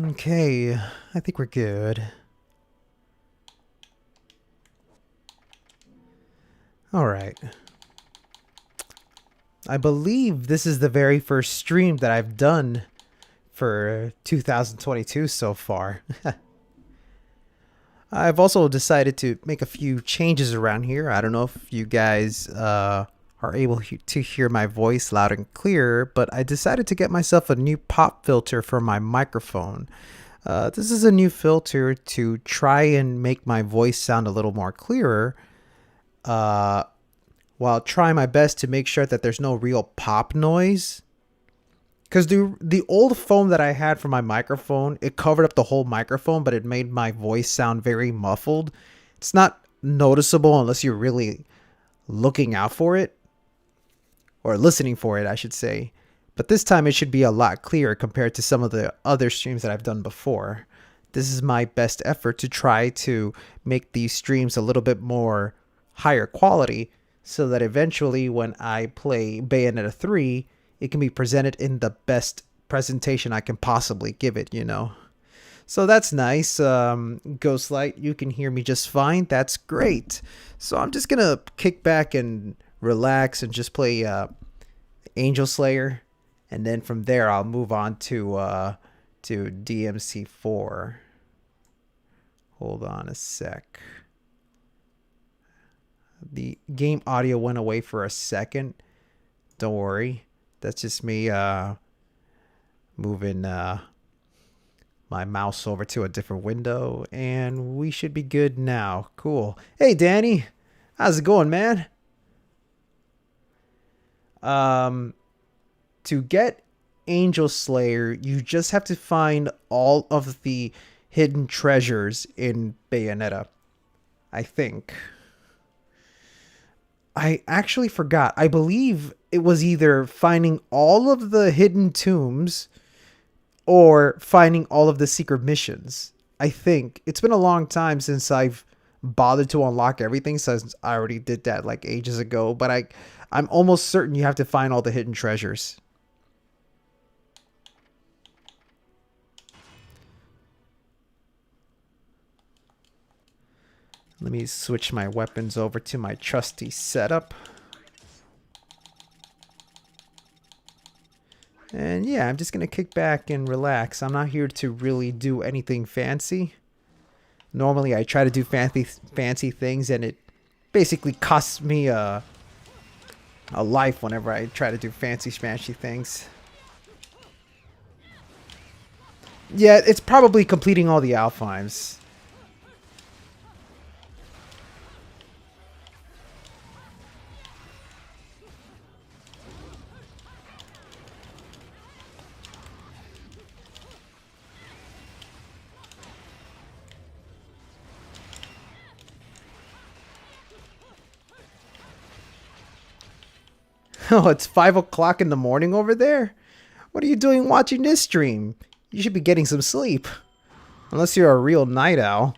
Okay, I think we're good. Alright. I believe this is the very first stream that I've done for 2022 so far. I've also decided to make a few changes around here. I don't know if you guys are able to hear my voice loud and clear, but I decided to get myself a new pop filter for my microphone. This is a new filter to try and make my voice sound a little more clearer, while trying my best to make sure that there's no real pop noise. Because the old foam that I had for my microphone, it covered up the whole microphone, but it made my voice sound very muffled. It's not noticeable unless you're really looking out for it, or listening for it, I should say. But this time it should be a lot clearer compared to some of the other streams that I've done before. This is my best effort to try to make these streams a little bit more higher quality, so that eventually when I play Bayonetta 3, it can be presented in the best presentation I can possibly give it, you know. So that's nice. Ghostlight, you can hear me just fine. That's great. So I'm just gonna kick back and relax and just play Angel Slayer, and then from there I'll move on to DMC4. Hold on a sec. The game audio went away for a second. Don't worry. That's just me moving my mouse over to a different window, and we should be good now. Cool. Hey, Danny. How's it going, man? To get Angel Slayer, you just have to find all of the hidden treasures in Bayonetta, I think. I actually forgot. I believe it was either finding all of the hidden tombs or finding all of the secret missions. I think. It's been a long time since I've bothered to unlock everything, since I already did that like ages ago, but I'm almost certain you have to find all the hidden treasures. Let me switch my weapons over to my trusty setup. And yeah, I'm just going to kick back and relax. I'm not here to really do anything fancy. Normally I try to do fancy things, and it basically costs me a life whenever I try to do fancy smashy things. Yeah, it's probably completing all the Alfheims. Oh, it's 5 o'clock in the morning over there? What are you doing watching this stream? You should be getting some sleep. Unless you're a real night owl.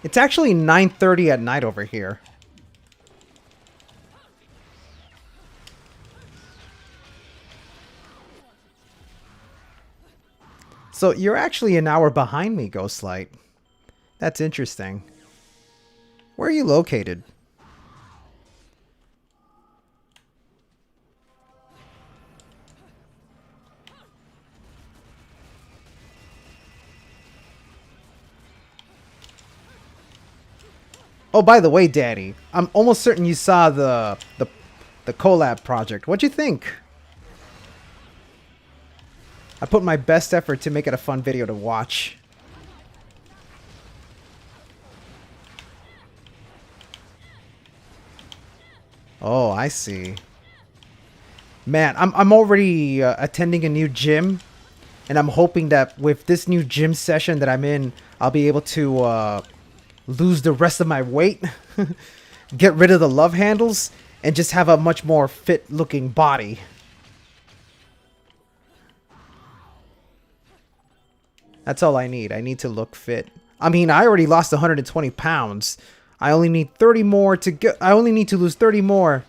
It's actually 9:30 at night over here. So you're actually an hour behind me, Ghostlight. That's interesting. Where are you located? Oh, by the way, Daddy, I'm almost certain you saw the collab project. What'd you think? I put my best effort to make it a fun video to watch. Oh, I see. Man, I'm already attending a new gym, and I'm hoping that with this new gym session that I'm in, I'll be able to lose the rest of my weight, get rid of the love handles, and just have a much more fit-looking body. That's all I need. I need to look fit. I mean, I already lost 120 pounds. I only need 30 more to get. I only need to lose 30 more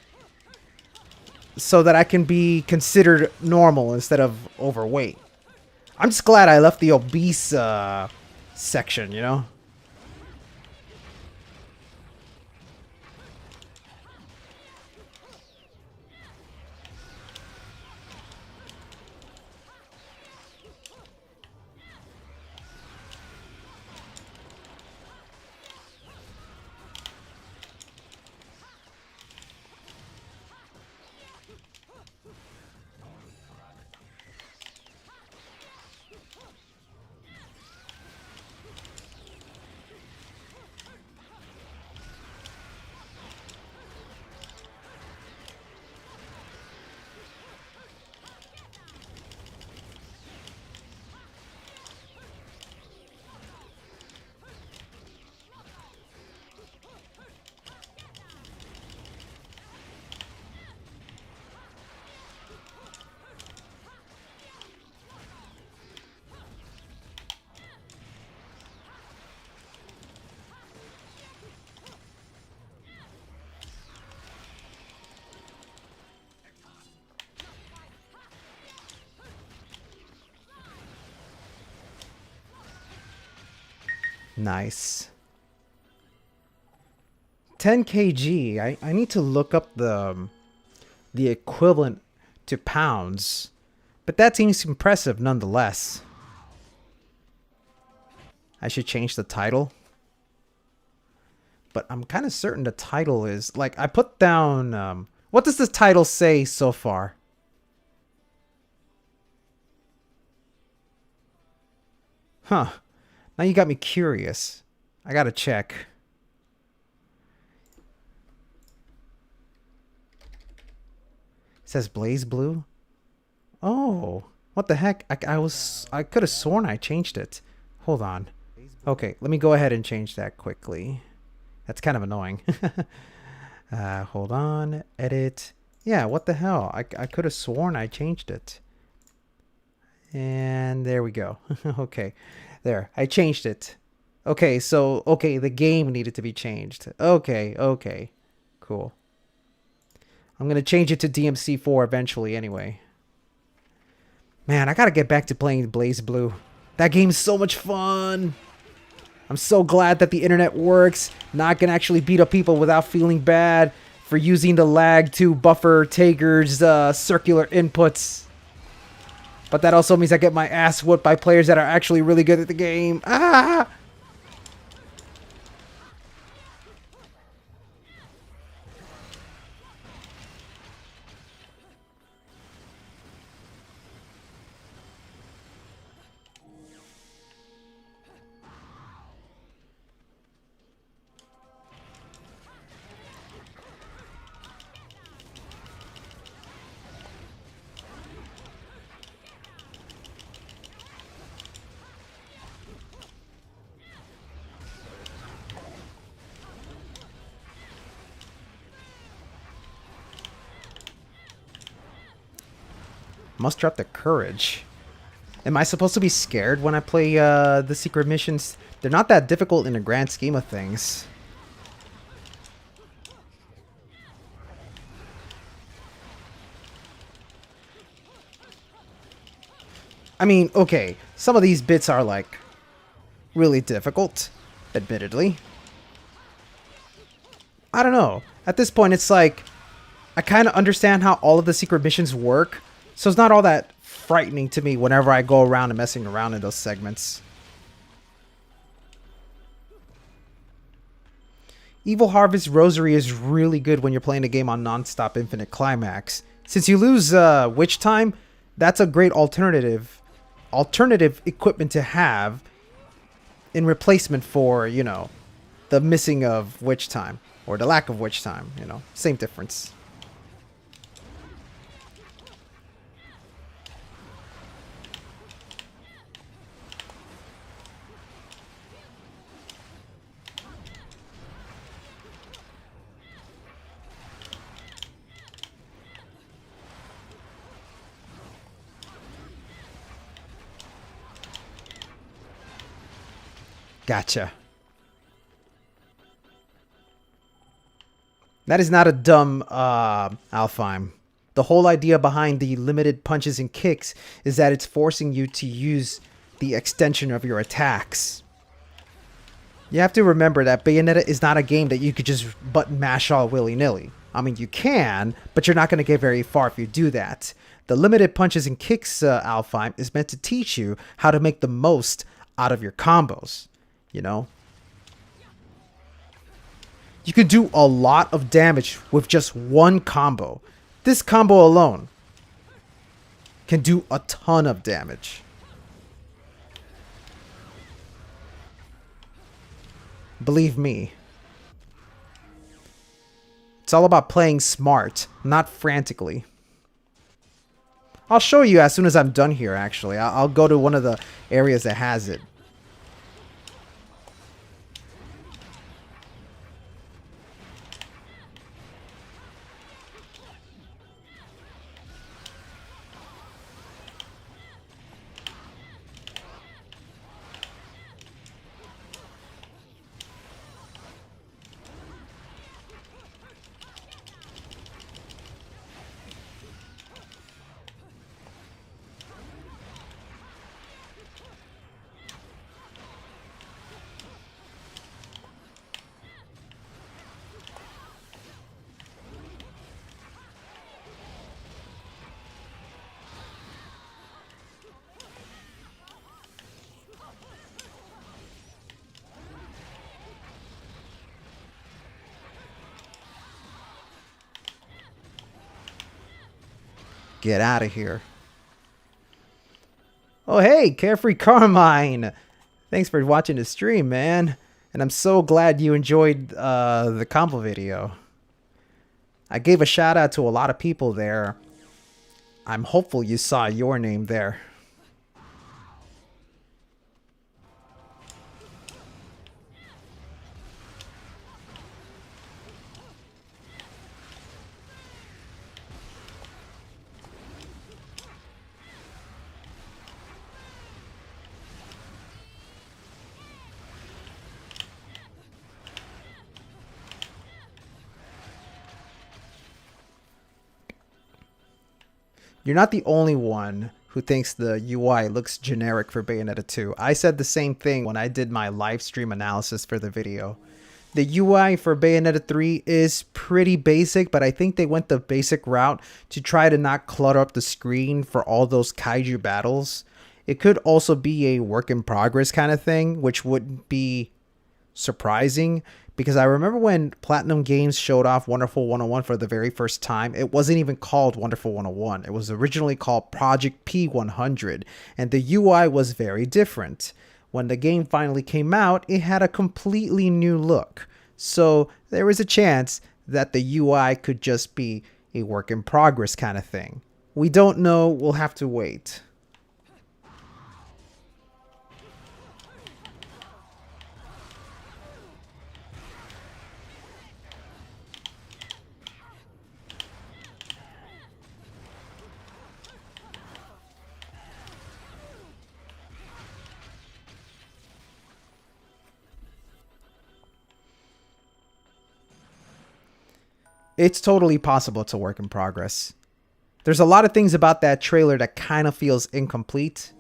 so that I can be considered normal instead of overweight. I'm just glad I left the obese section, you know? Nice. 10 kg. I need to look up the equivalent to pounds, but that seems impressive nonetheless. I should change the title, but I'm kind of certain the title is like I put down. What does the title say so far? Huh. Now you got me curious. I gotta check. It says Blaze Blue. Oh, what the heck? I could have sworn I changed it. Hold on. Okay, let me go ahead and change that quickly. That's kind of annoying. Hold on. Edit. Yeah, what the hell? I could have sworn I changed it. And there we go. Okay. There. I changed it. Okay, so, okay, the game needed to be changed. Okay, okay. Cool. I'm going to change it to DMC4 eventually anyway. Man, I got to get back to playing Blaze Blue. That game's so much fun. I'm so glad that the internet works. Now I can actually beat up people without feeling bad for using the lag to buffer Tager's circular inputs. But that also means I get my ass whooped by players that are actually really good at the game. Ah! Muster up the courage. Am I supposed to be scared when I play the secret missions? They're not that difficult in the grand scheme of things. I mean, okay, some of these bits are like really difficult, admittedly. I don't know. At this point, it's like, I kind of understand how all of the secret missions work, so it's not all that frightening to me whenever I go around and messing around in those segments. Evil Harvest Rosary is really good when you're playing a game on non-stop infinite climax. Since you lose witch time, that's a great alternative equipment to have in replacement for, you know, the missing of witch time or the lack of witch time, you know, same difference. Gotcha. That is not a dumb Alfheim. The whole idea behind the limited punches and kicks is that it's forcing you to use the extension of your attacks. You have to remember that Bayonetta is not a game that you could just button mash all willy-nilly. I mean, you can, but you're not going to get very far if you do that. The limited punches and kicks Alfheim is meant to teach you how to make the most out of your combos. You know, you can do a lot of damage with just one combo. This combo alone can do a ton of damage. Believe me. It's all about playing smart, not frantically. I'll show you as soon as I'm done here, actually. I'll go to one of the areas that has it. Get out of here. Oh, hey, Carefree Carmine. Thanks for watching the stream, man. And I'm so glad you enjoyed the combo video. I gave a shout out to a lot of people there. I'm hopeful you saw your name there. You're not the only one who thinks the UI looks generic for Bayonetta 2. I said the same thing when I did my live stream analysis for the video. The UI for Bayonetta 3 is pretty basic, but I think they went the basic route to try to not clutter up the screen for all those kaiju battles. It could also be a work in progress kind of thing, which wouldn't be surprising. Because I remember when Platinum Games showed off Wonderful 101 for the very first time, it wasn't even called Wonderful 101. It was originally called Project P100, and the UI was very different. When the game finally came out, it had a completely new look. So there is a chance that the UI could just be a work in progress kind of thing. We don't know, we'll have to wait. It's totally possible it's a work in progress. There's a lot of things about that trailer that kind of feels incomplete,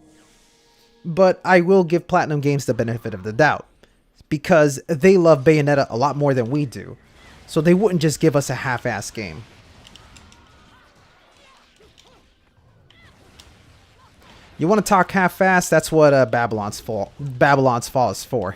but I will give Platinum Games the benefit of the doubt because they love Bayonetta a lot more than we do. So they wouldn't just give us a half-ass game. You want to talk half-ass? That's what Babylon's Fall is for.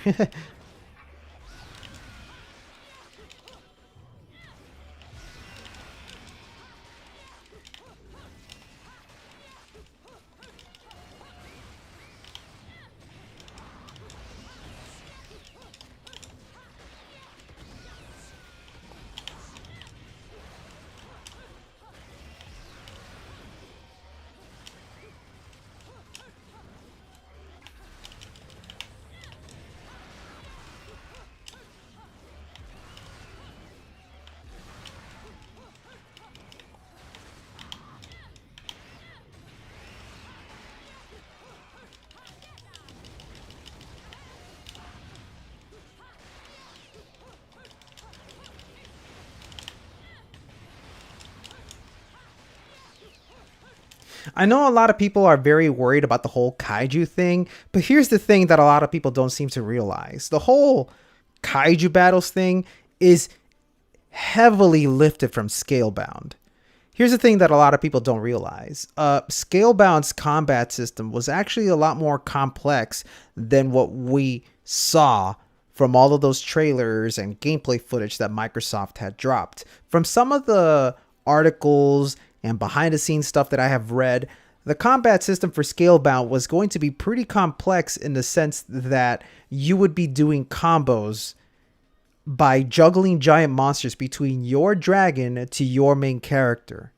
I know a lot of people are very worried about the whole kaiju thing, but here's the thing that a lot of people don't seem to realize. The whole kaiju battles thing is heavily lifted from Scalebound. Here's the thing that a lot of people don't realize. Scalebound's combat system was actually a lot more complex than what we saw from all of those trailers and gameplay footage that Microsoft had dropped. From some of the articles and behind the scenes stuff that I have read, the combat system for Scalebound was going to be pretty complex in the sense that you would be doing combos by juggling giant monsters between your dragon to your main character.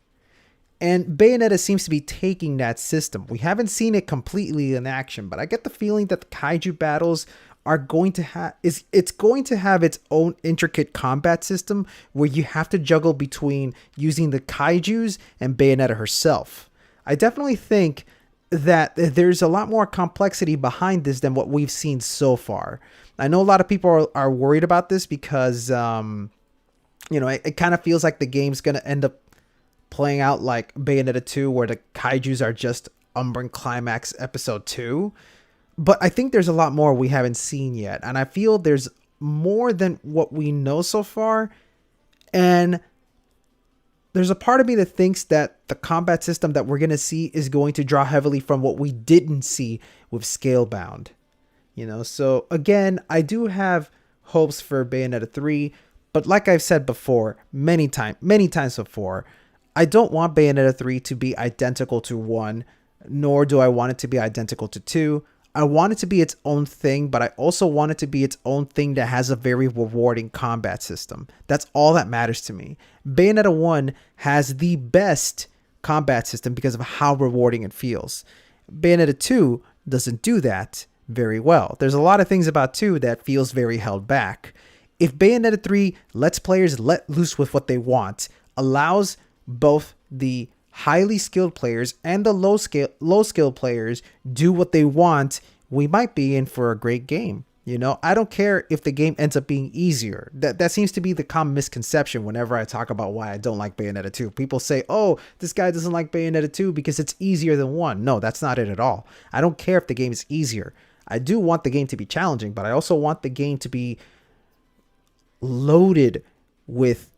And Bayonetta seems to be taking that system. We haven't seen it completely in action, but I get the feeling that the kaiju battles are going to have it's going to have its own intricate combat system where you have to juggle between using the kaijus and Bayonetta herself. I definitely think that there's a lot more complexity behind this than what we've seen so far. I know a lot of people are worried about this because it kind of feels like the game's going to end up playing out like Bayonetta 2, where the kaijus are just Umbran Climax Episode 2. But I think there's a lot more we haven't seen yet. And I feel there's more than what we know so far. And there's a part of me that thinks that the combat system that we're going to see is going to draw heavily from what we didn't see with Scalebound. So again, I do have hopes for Bayonetta 3. But like I've said before, many times before, I don't want Bayonetta 3 to be identical to 1, nor do I want it to be identical to 2. I want it to be its own thing, but I also want it to be its own thing that has a very rewarding combat system. That's all that matters to me. Bayonetta 1 has the best combat system because of how rewarding it feels. Bayonetta 2 doesn't do that very well. There's a lot of things about 2 that feels very held back. If Bayonetta 3 lets players let loose with what they want, allows both the highly skilled players and the low skilled players do what they want, we might be in for a great game. I don't care if the game ends up being easier. That seems to be the common misconception whenever I talk about why I don't like Bayonetta 2. People say, oh, this guy doesn't like Bayonetta 2 because it's easier than 1. No, that's not it at all. I don't care if the game is easier. I do want the game to be challenging, but I also want the game to be loaded with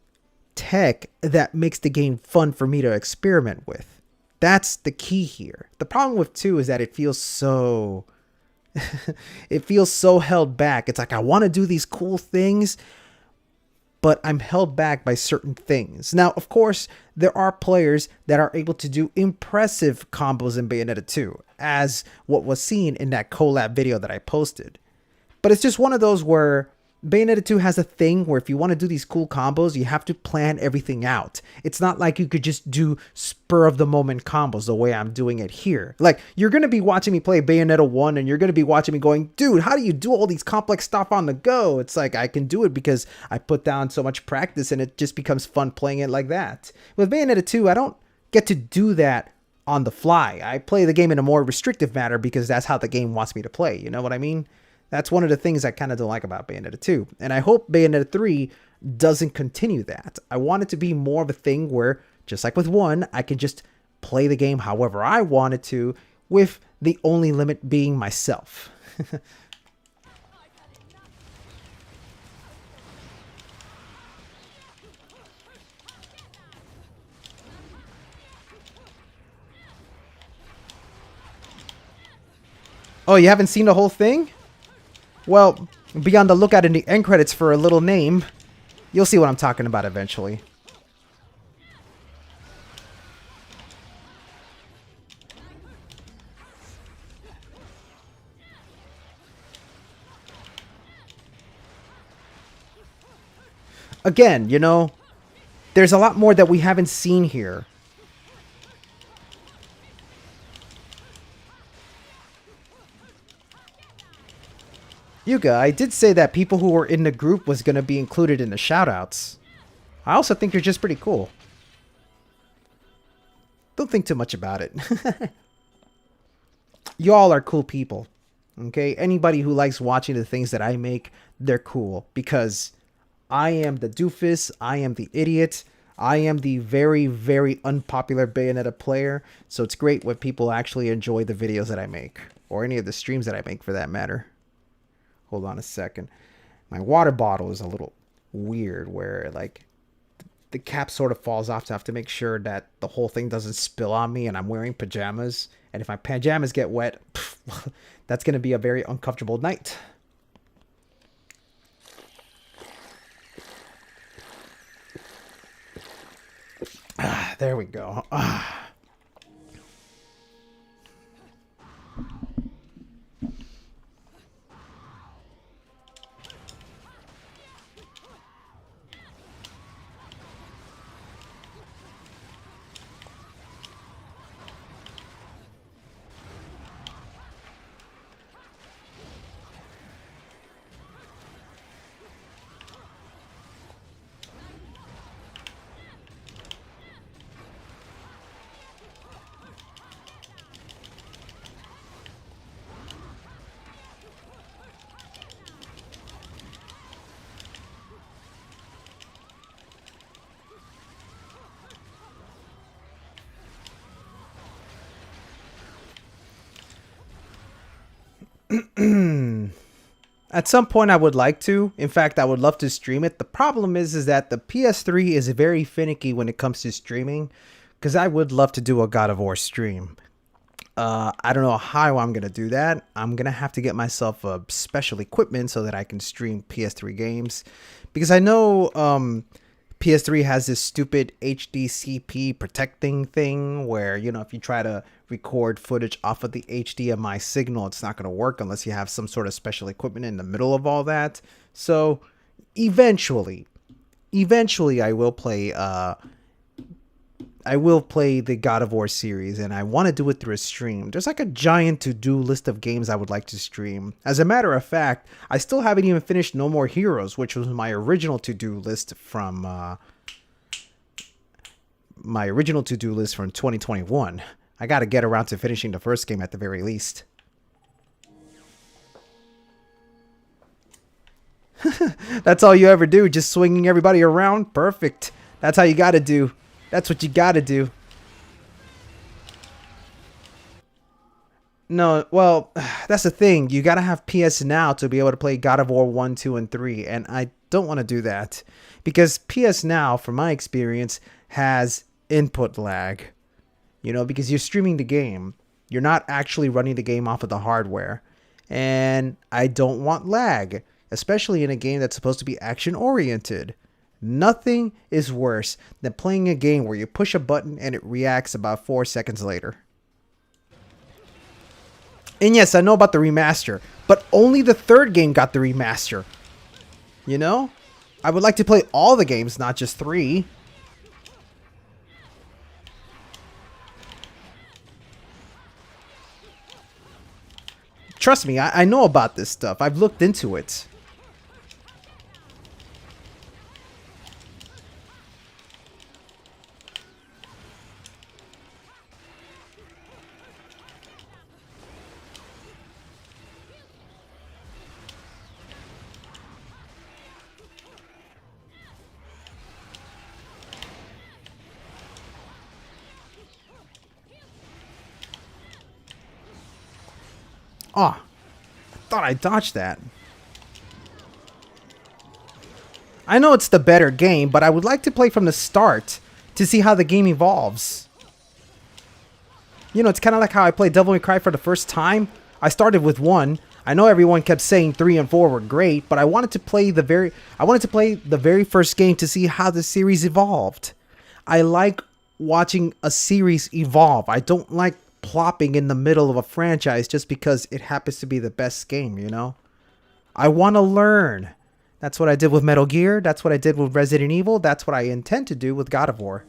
tech that makes the game fun for me to experiment with. That's the key here. The problem with 2 is that it feels so held back. It's like I want to do these cool things, but I'm held back by certain things. Now, of course, there are players that are able to do impressive combos in Bayonetta 2, as what was seen in that collab video that I posted. But it's just one of those where Bayonetta 2 has a thing where if you want to do these cool combos, you have to plan everything out. It's not like you could just do spur of the moment combos the way I'm doing it here. Like, you're going to be watching me play Bayonetta 1 and you're going to be watching me going, dude, how do you do all these complex stuff on the go? It's like, I can do it because I put down so much practice and it just becomes fun playing it like that. With Bayonetta 2, I don't get to do that on the fly. I play the game in a more restrictive manner because that's how the game wants me to play. You know what I mean? That's one of the things I kind of don't like about Bayonetta 2. And I hope Bayonetta 3 doesn't continue that. I want it to be more of a thing where, just like with 1, I can just play the game however I want it to, with the only limit being myself. Oh, you haven't seen the whole thing? Well, be on the lookout in the end credits for a little name. You'll see what I'm talking about eventually. Again, you know, there's a lot more that we haven't seen here. Yuga, I did say that people who were in the group was going to be included in the shoutouts. I also think you're just pretty cool. Don't think too much about it. You all are cool people. Okay? Anybody who likes watching the things that I make, they're cool. Because I am the doofus. I am the idiot. I am the very, very unpopular Bayonetta player. So it's great when people actually enjoy the videos that I make. Or any of the streams that I make for that matter. Hold on a second. My water bottle is a little weird where like the cap sort of falls off, so I have to make sure that the whole thing doesn't spill on me, and I'm wearing pajamas. And if my pajamas get wet, that's going to be a very uncomfortable night. There we go. At some point I would like to. In fact, I would love to stream it. The problem is that the PS3 is very finicky when it comes to streaming, because I would love to do a God of War stream. I don't know how I'm going to do that. I'm going to have to get myself a special equipment so that I can stream PS3 games, because I know PS3 has this stupid HDCP protecting thing where, you know, if you try to record footage off of the HDMI signal, it's not going to work unless you have some sort of special equipment in the middle of all that. So eventually I will play the God of War series, and I want to do it through a stream. There's like a giant to-do list of games I would like to stream. As a matter of fact, I still haven't even finished No More Heroes, which was my original to-do list from 2021. I got to get around to finishing the first game at the very least. That's all you ever do, just swinging everybody around? Perfect. That's how you got to do. That's what you gotta do. No, well, that's the thing. You gotta have PS Now to be able to play God of War 1, 2, and 3. And I don't want to do that. Because PS Now, from my experience, has input lag. You know, because you're streaming the game. You're not actually running the game off of the hardware. And I don't want lag. Especially in a game that's supposed to be action-oriented. Nothing is worse than playing a game where you push a button and it reacts about 4 seconds later. And yes, I know about the remaster, but only the third game got the remaster. You know? I would like to play all the games, not just 3. Trust me, I know about this stuff. I've looked into it. Oh, I thought I dodged that. I know it's the better game, but I would like to play from the start to see how the game evolves. You know, it's kind of like how I played Devil May Cry for the first time. I started with 1. I know everyone kept saying 3 and 4 were great, but I wanted to play the very first game to see how the series evolved. I like watching a series evolve. I don't like plopping in the middle of a franchise just because it happens to be the best game, you know? I want to learn. That's what I did with Metal Gear. That's what I did with Resident Evil. That's what I intend to do with God of War.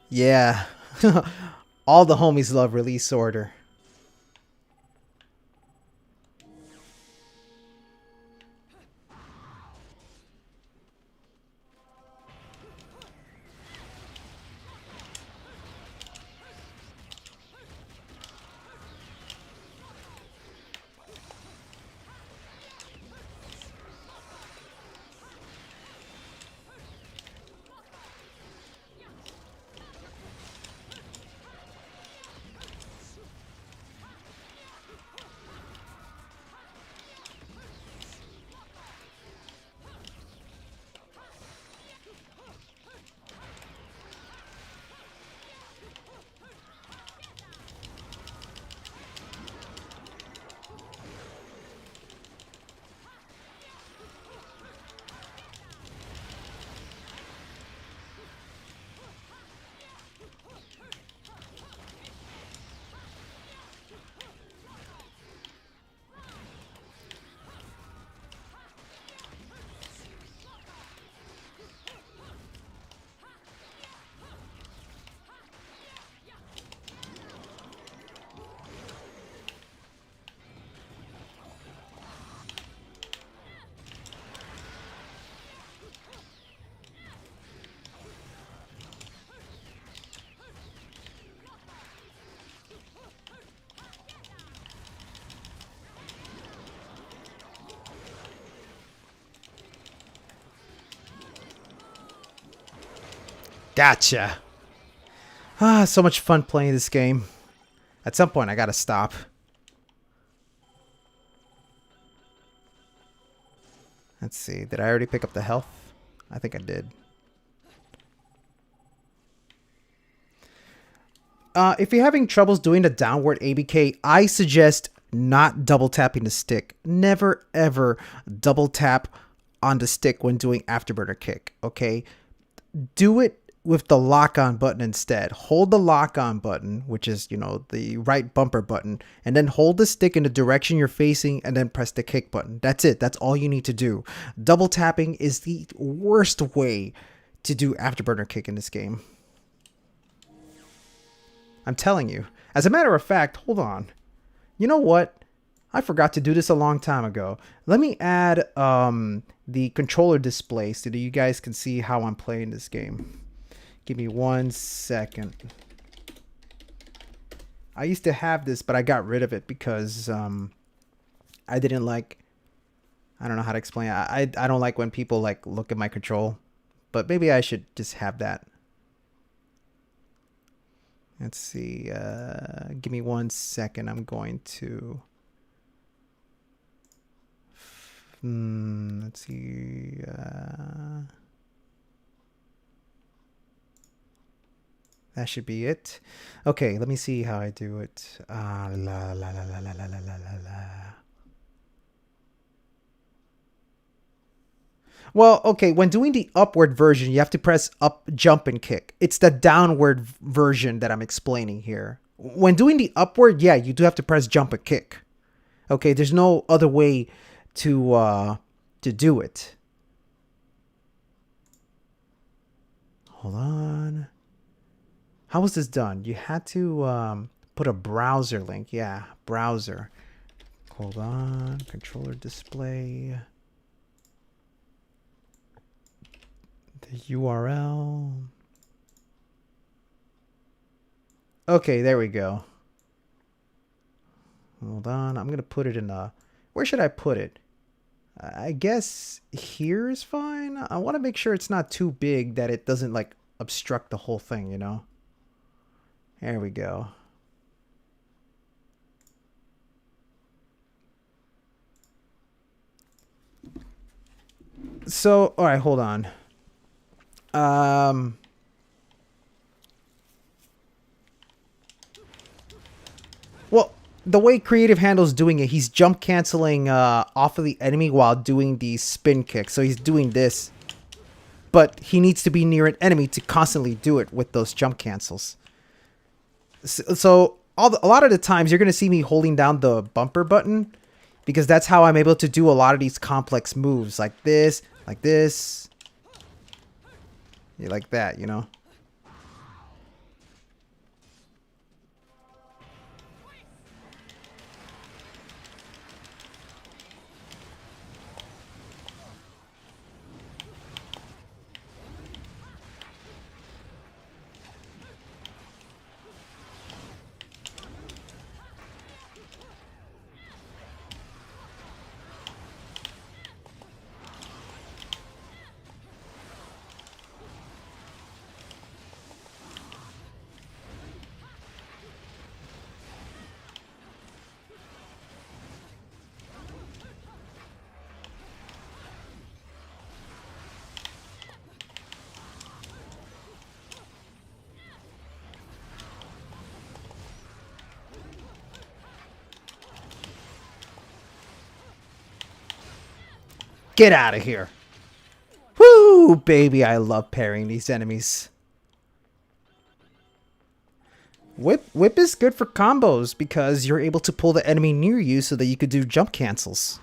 Yeah. All the homies love Release Order. Gotcha. Ah, so much fun playing this game. At some point, I gotta stop. Let's see. Did I already pick up the health? I think I did. If you're having troubles doing the downward ABK, I suggest not double tapping the stick. Never, ever double tap on the stick when doing afterburner kick, okay? Do it with the lock-on button instead. Hold the lock-on button, which is, you know, the right bumper button, and then hold the stick in the direction you're facing and then press the kick button. That's it. That's all you need to do. Double tapping is the worst way to do afterburner kick in this game. I'm telling you. As a matter of fact, hold on. You know what? I forgot to do this a long time ago. Let me add the controller display so that you guys can see how I'm playing this game. Give me 1 second. I used to have this, but I got rid of it because I didn't like... I don't know how to explain it. I don't like when people like look at my control. But maybe I should just have that. Let's see. Give me 1 second. I'm going to... let's see. That should be it. Okay, let me see how I do it. Well, okay, when doing the upward version, you have to press up, jump, and kick. It's the downward version that I'm explaining here. When doing the upward, yeah, you do have to press jump and kick. Okay, there's no other way to do it. Hold on. How was this done? You had to put a browser link. Yeah, browser. Hold on. Controller display. The URL. Okay, there we go. Hold on. I'm going to put it in a... Where should I put it? I guess here is fine. I want to make sure it's not too big that it doesn't like obstruct the whole thing, you know? There we go. So, all right, hold on. Well, the way Creative handles doing it, he's jump canceling off of the enemy while doing the spin kick. So he's doing this, but he needs to be near an enemy to constantly do it with those jump cancels. So a lot of the times you're going to see me holding down the bumper button because that's how I'm able to do a lot of these complex moves like this, yeah, like that, you know? Get out of here. Woo, baby, I love parrying these enemies. Whip is good for combos because you're able to pull the enemy near you so that you could do jump cancels.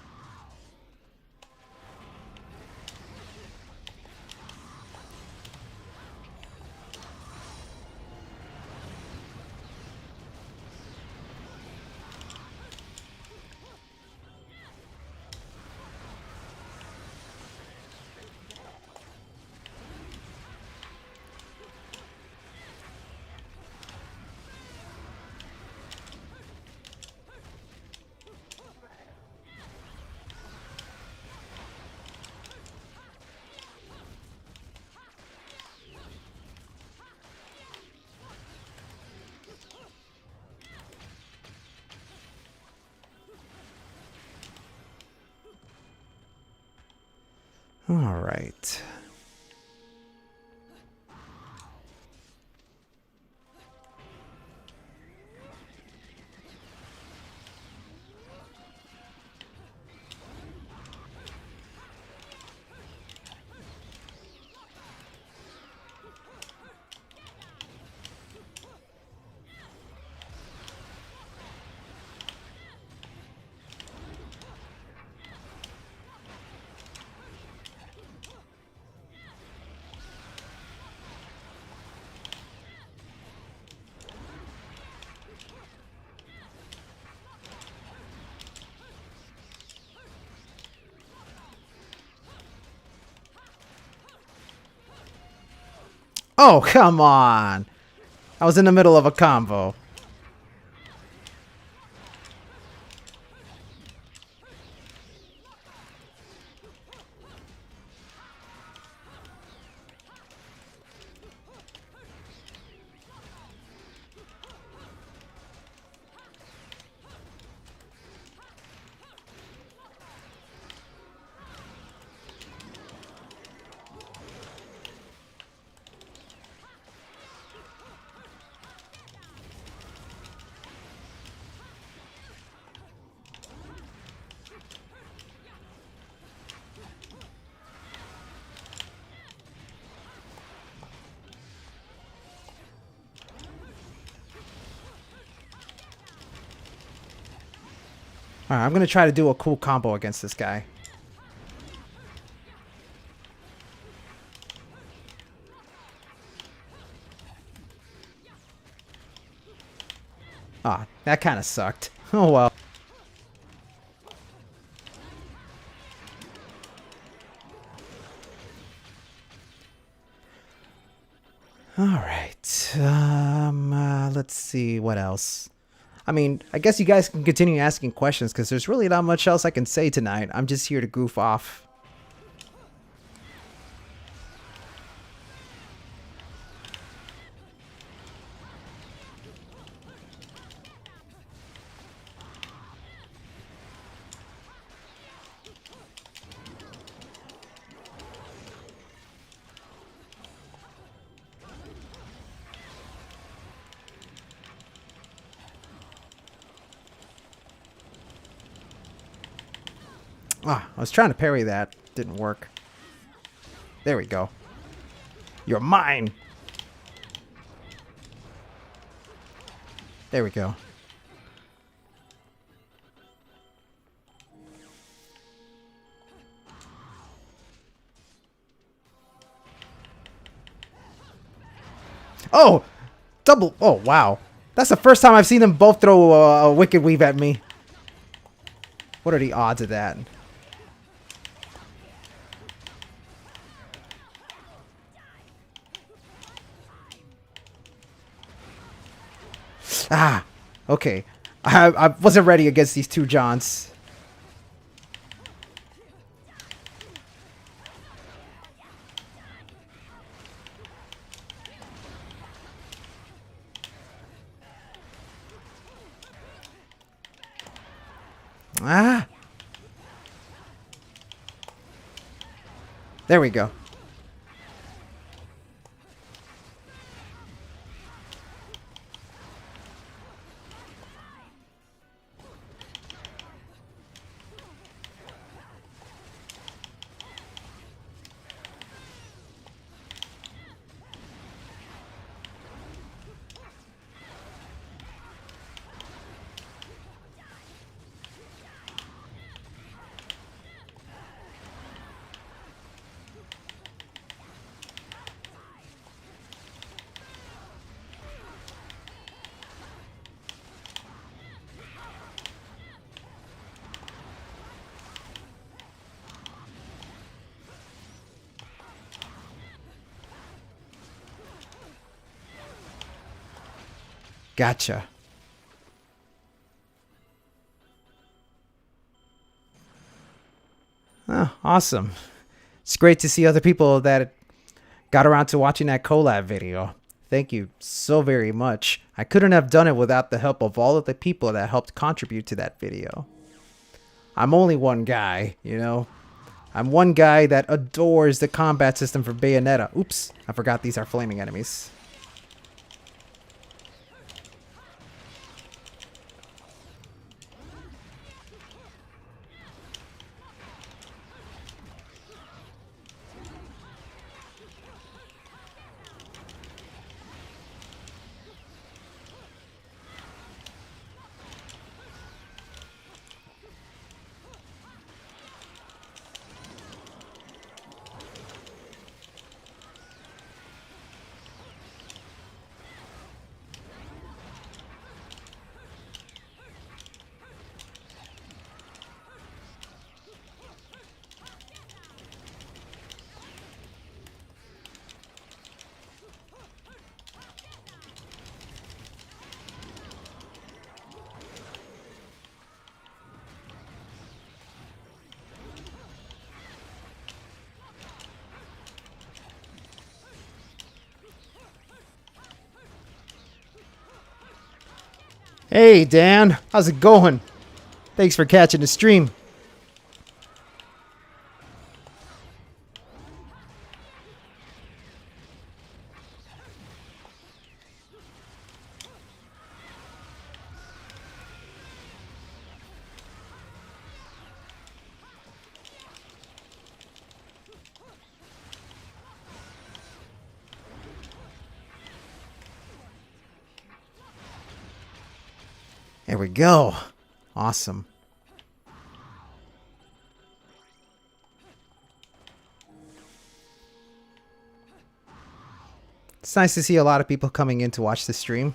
All right. Oh, come on. I was in the middle of a combo. Alright, I'm gonna try to do a cool combo against this guy. Ah, that kind of sucked. Oh well. Alright. Let's see what else. I mean, I guess you guys can continue asking questions because there's really not much else I can say tonight. I'm just here to goof off. Ah, I was trying to parry that. Didn't work. There we go. You're mine! There we go. Oh! Double! Oh, wow. That's the first time I've seen them both throw a Wicked Weave at me. What are the odds of that? Ah, okay. I wasn't ready against these two Johns. Ah. There we go. Gotcha. Oh, awesome. It's great to see other people that got around to watching that collab video. Thank you so very much. I couldn't have done it without the help of all of the people that helped contribute to that video. I'm only one guy, you know? I'm one guy that adores the combat system for Bayonetta. Oops, I forgot these are flaming enemies. Hey, Dan. How's it going? Thanks for catching the stream. There we go. Awesome. It's nice to see a lot of people coming in to watch the stream.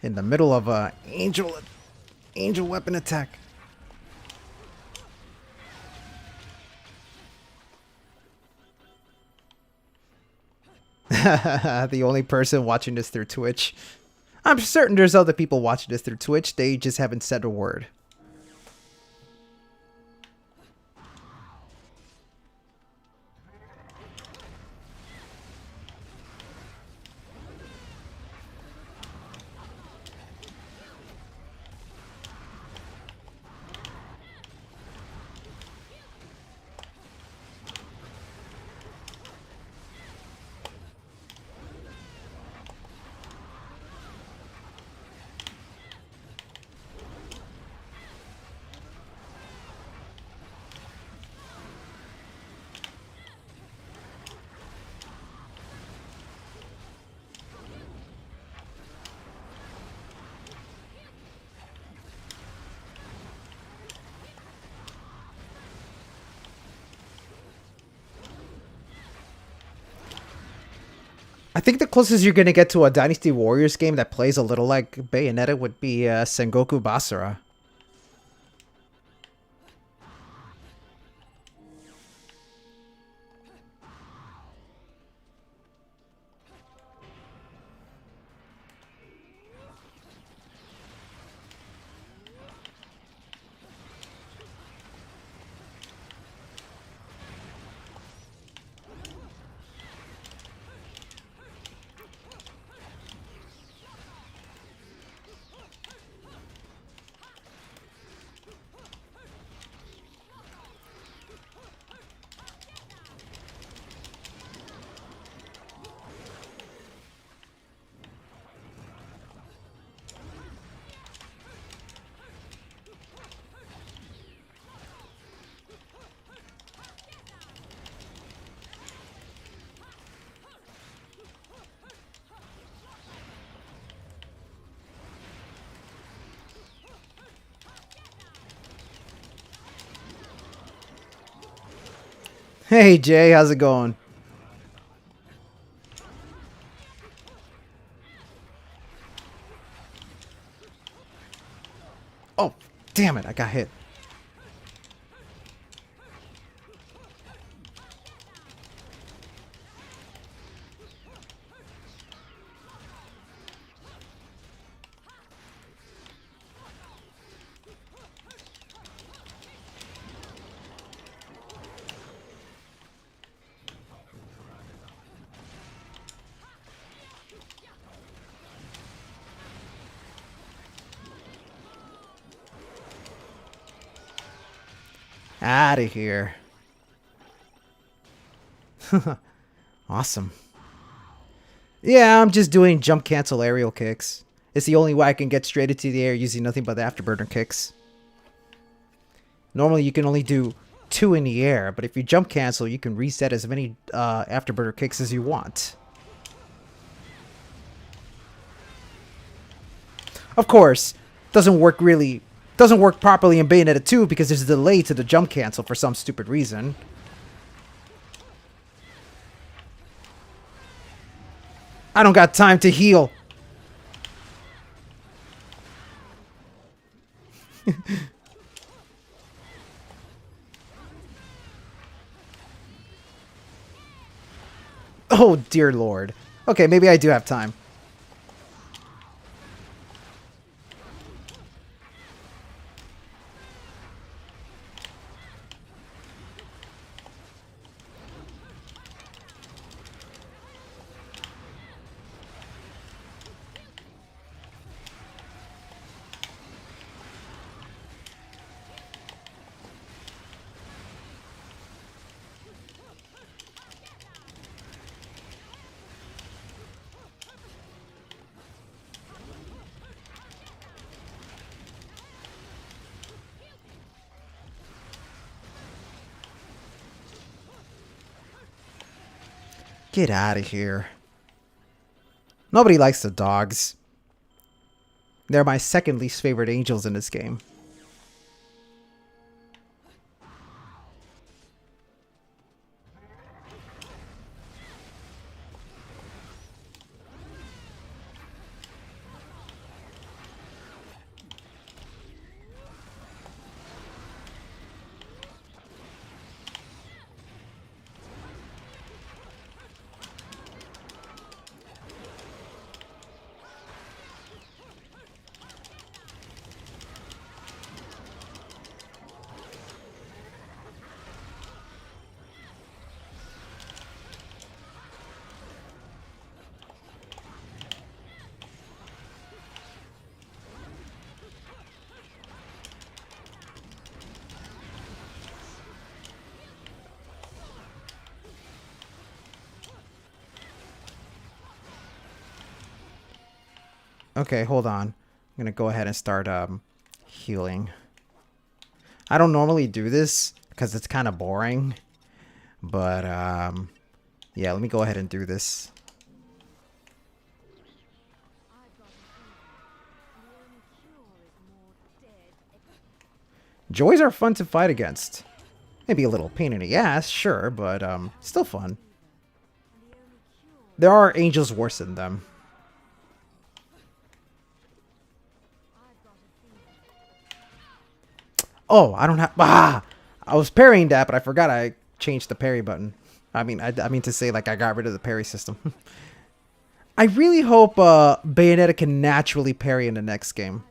In the middle of a angel weapon attack. The only person watching this through Twitch. I'm certain there's other people watching this through Twitch. They just haven't said a word. I think the closest you're going to get to a Dynasty Warriors game that plays a little like Bayonetta would be Sengoku Basara. Hey Jay, how's it going? Oh, damn it, I got hit. Out of here. Awesome. Yeah, I'm just doing jump cancel aerial kicks. It's the only way I can get straight into the air using nothing but the afterburner kicks. Normally you can only do 2 in the air, but if you jump cancel, you can reset as many afterburner kicks as you want. Of course, doesn't work properly in Bayonetta 2 because there's a delay to the jump cancel for some stupid reason. I don't got time to heal. Oh, dear Lord. Okay, maybe I do have time. Get out of here. Nobody likes the dogs. They're my second least favorite angels in this game. Okay, hold on. I'm gonna go ahead and start healing. I don't normally do this because it's kind of boring. But yeah, let me go ahead and do this. Joys are fun to fight against. Maybe a little pain in the ass, sure, but still fun. There are angels worse than them. Oh, I don't have... Ah! I was parrying that, but I forgot I changed the parry button. I mean to say, like, I got rid of the parry system. I really hope Bayonetta can naturally parry in the next game.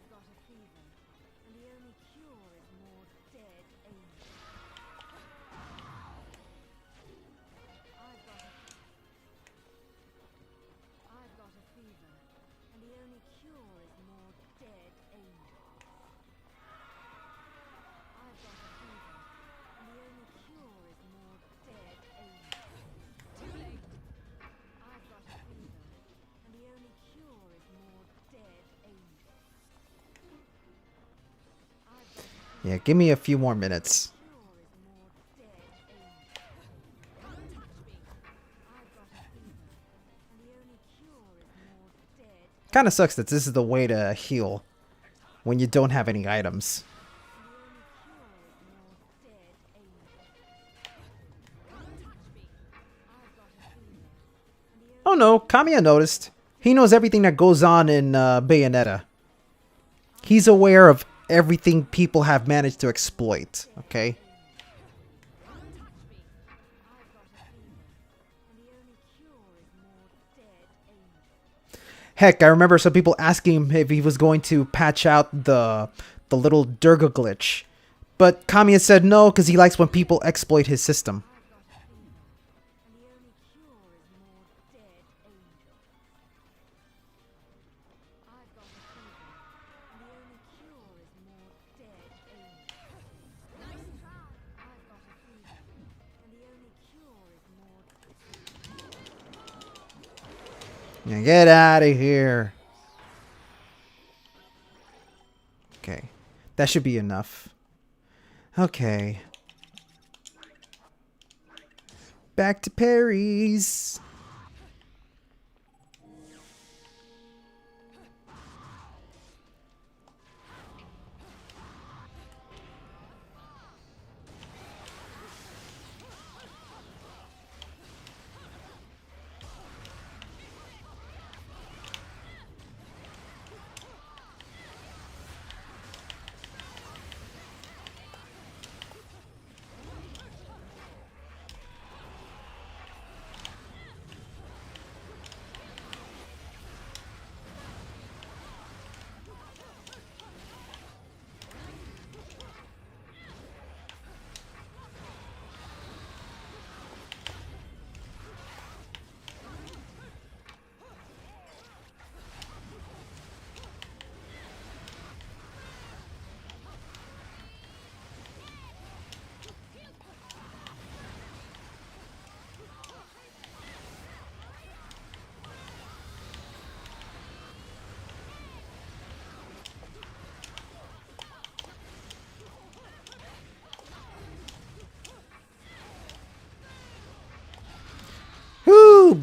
Yeah, give me a few more minutes. Kind of sucks that this is the way to heal when you don't have any items. Oh no, Kamiya noticed. He knows everything that goes on in Bayonetta. He's aware of everything people have managed to exploit, okay? Heck, I remember some people asking him if he was going to patch out the little Durga glitch. But Kamiya said no, because he likes when people exploit his system. Yeah, get out of here. Okay. That should be enough. Okay. Back to parries.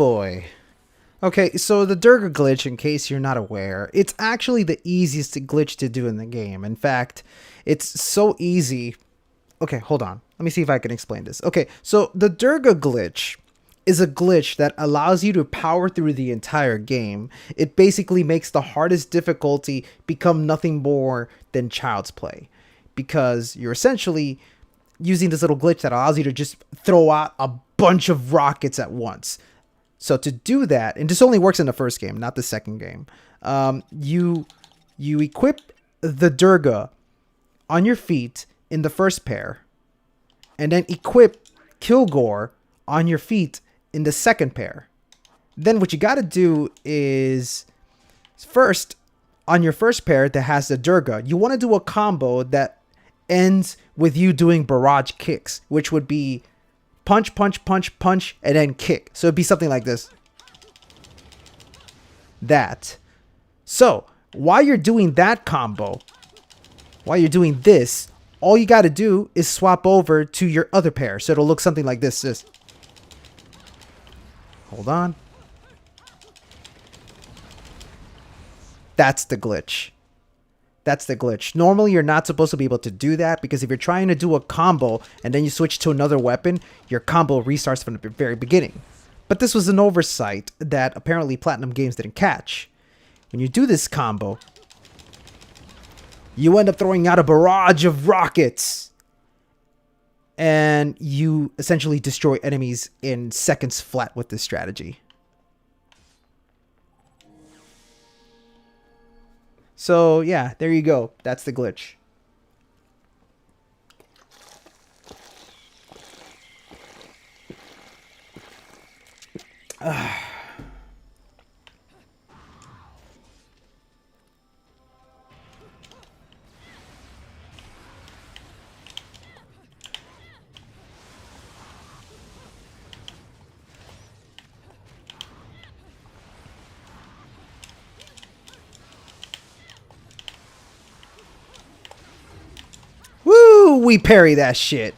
boy. Okay, so the Durga glitch, in case you're not aware, it's actually the easiest glitch to do in the game. In fact, it's so easy. Okay, hold on. Let me see if I can explain this. Okay, so the Durga glitch is a glitch that allows you to power through the entire game. It basically makes the hardest difficulty become nothing more than child's play, because you're essentially using this little glitch that allows you to just throw out a bunch of rockets at once. So to do that, and this only works in the first game, not the second game, you equip the Durga on your feet in the first pair, and then equip Kilgore on your feet in the second pair. Then what you got to do is, first, on your first pair that has the Durga, you want to do a combo that ends with you doing barrage kicks, which would be punch, punch, punch, punch, and then kick. So it'd be something like this. That. So while you're doing that combo, while you're doing this, all you got to do is swap over to your other pair. So it'll look something like this. Hold on. That's the glitch. That's the glitch. Normally, you're not supposed to be able to do that, because if you're trying to do a combo and then you switch to another weapon, your combo restarts from the very beginning. But this was an oversight that apparently PlatinumGames didn't catch. When you do this combo, you end up throwing out a barrage of rockets, and you essentially destroy enemies in seconds flat with this strategy. So yeah, there you go. That's the glitch. Woo! We parry that shit.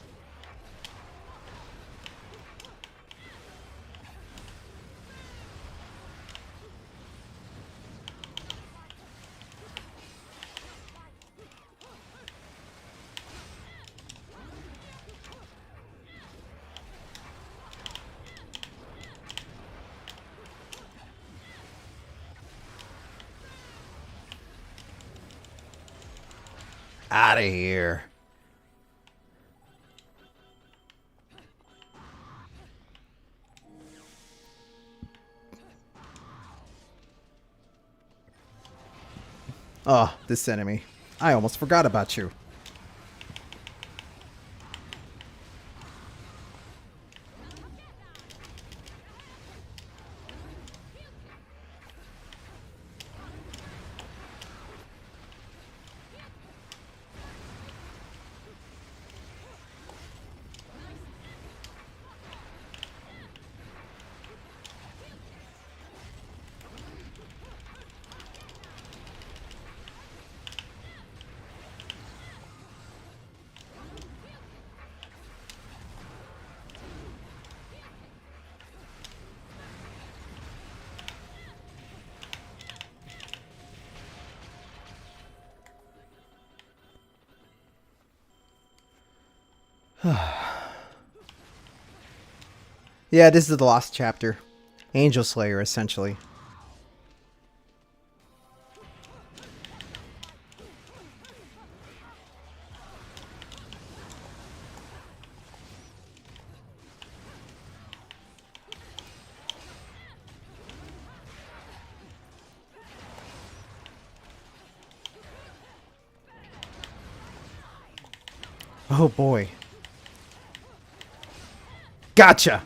Out of here. Oh, this enemy. I almost forgot about you. Yeah, this is the lost chapter. Angel Slayer, essentially. Oh boy. Gotcha!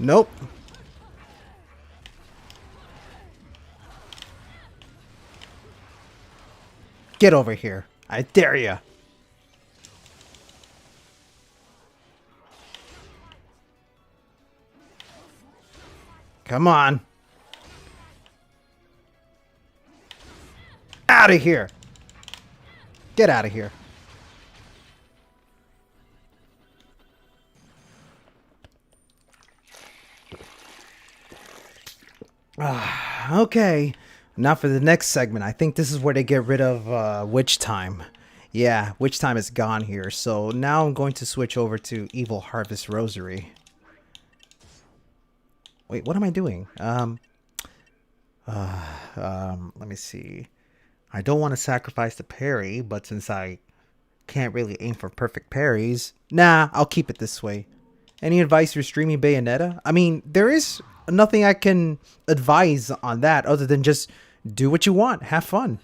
Nope. Get over here. I dare ya. Come on. Out of here. Get out of here. Okay. Now for the next segment. I think this is where they get rid of Witch Time. Yeah, Witch Time is gone here. So now I'm going to switch over to Evil Harvest Rosary. Wait, what am I doing? Let me see. I don't want to sacrifice the parry, but since I can't really aim for perfect parries, nah, I'll keep it this way. Any advice for streaming Bayonetta? I mean, there is nothing I can advise on that other than just do what you want. Have fun.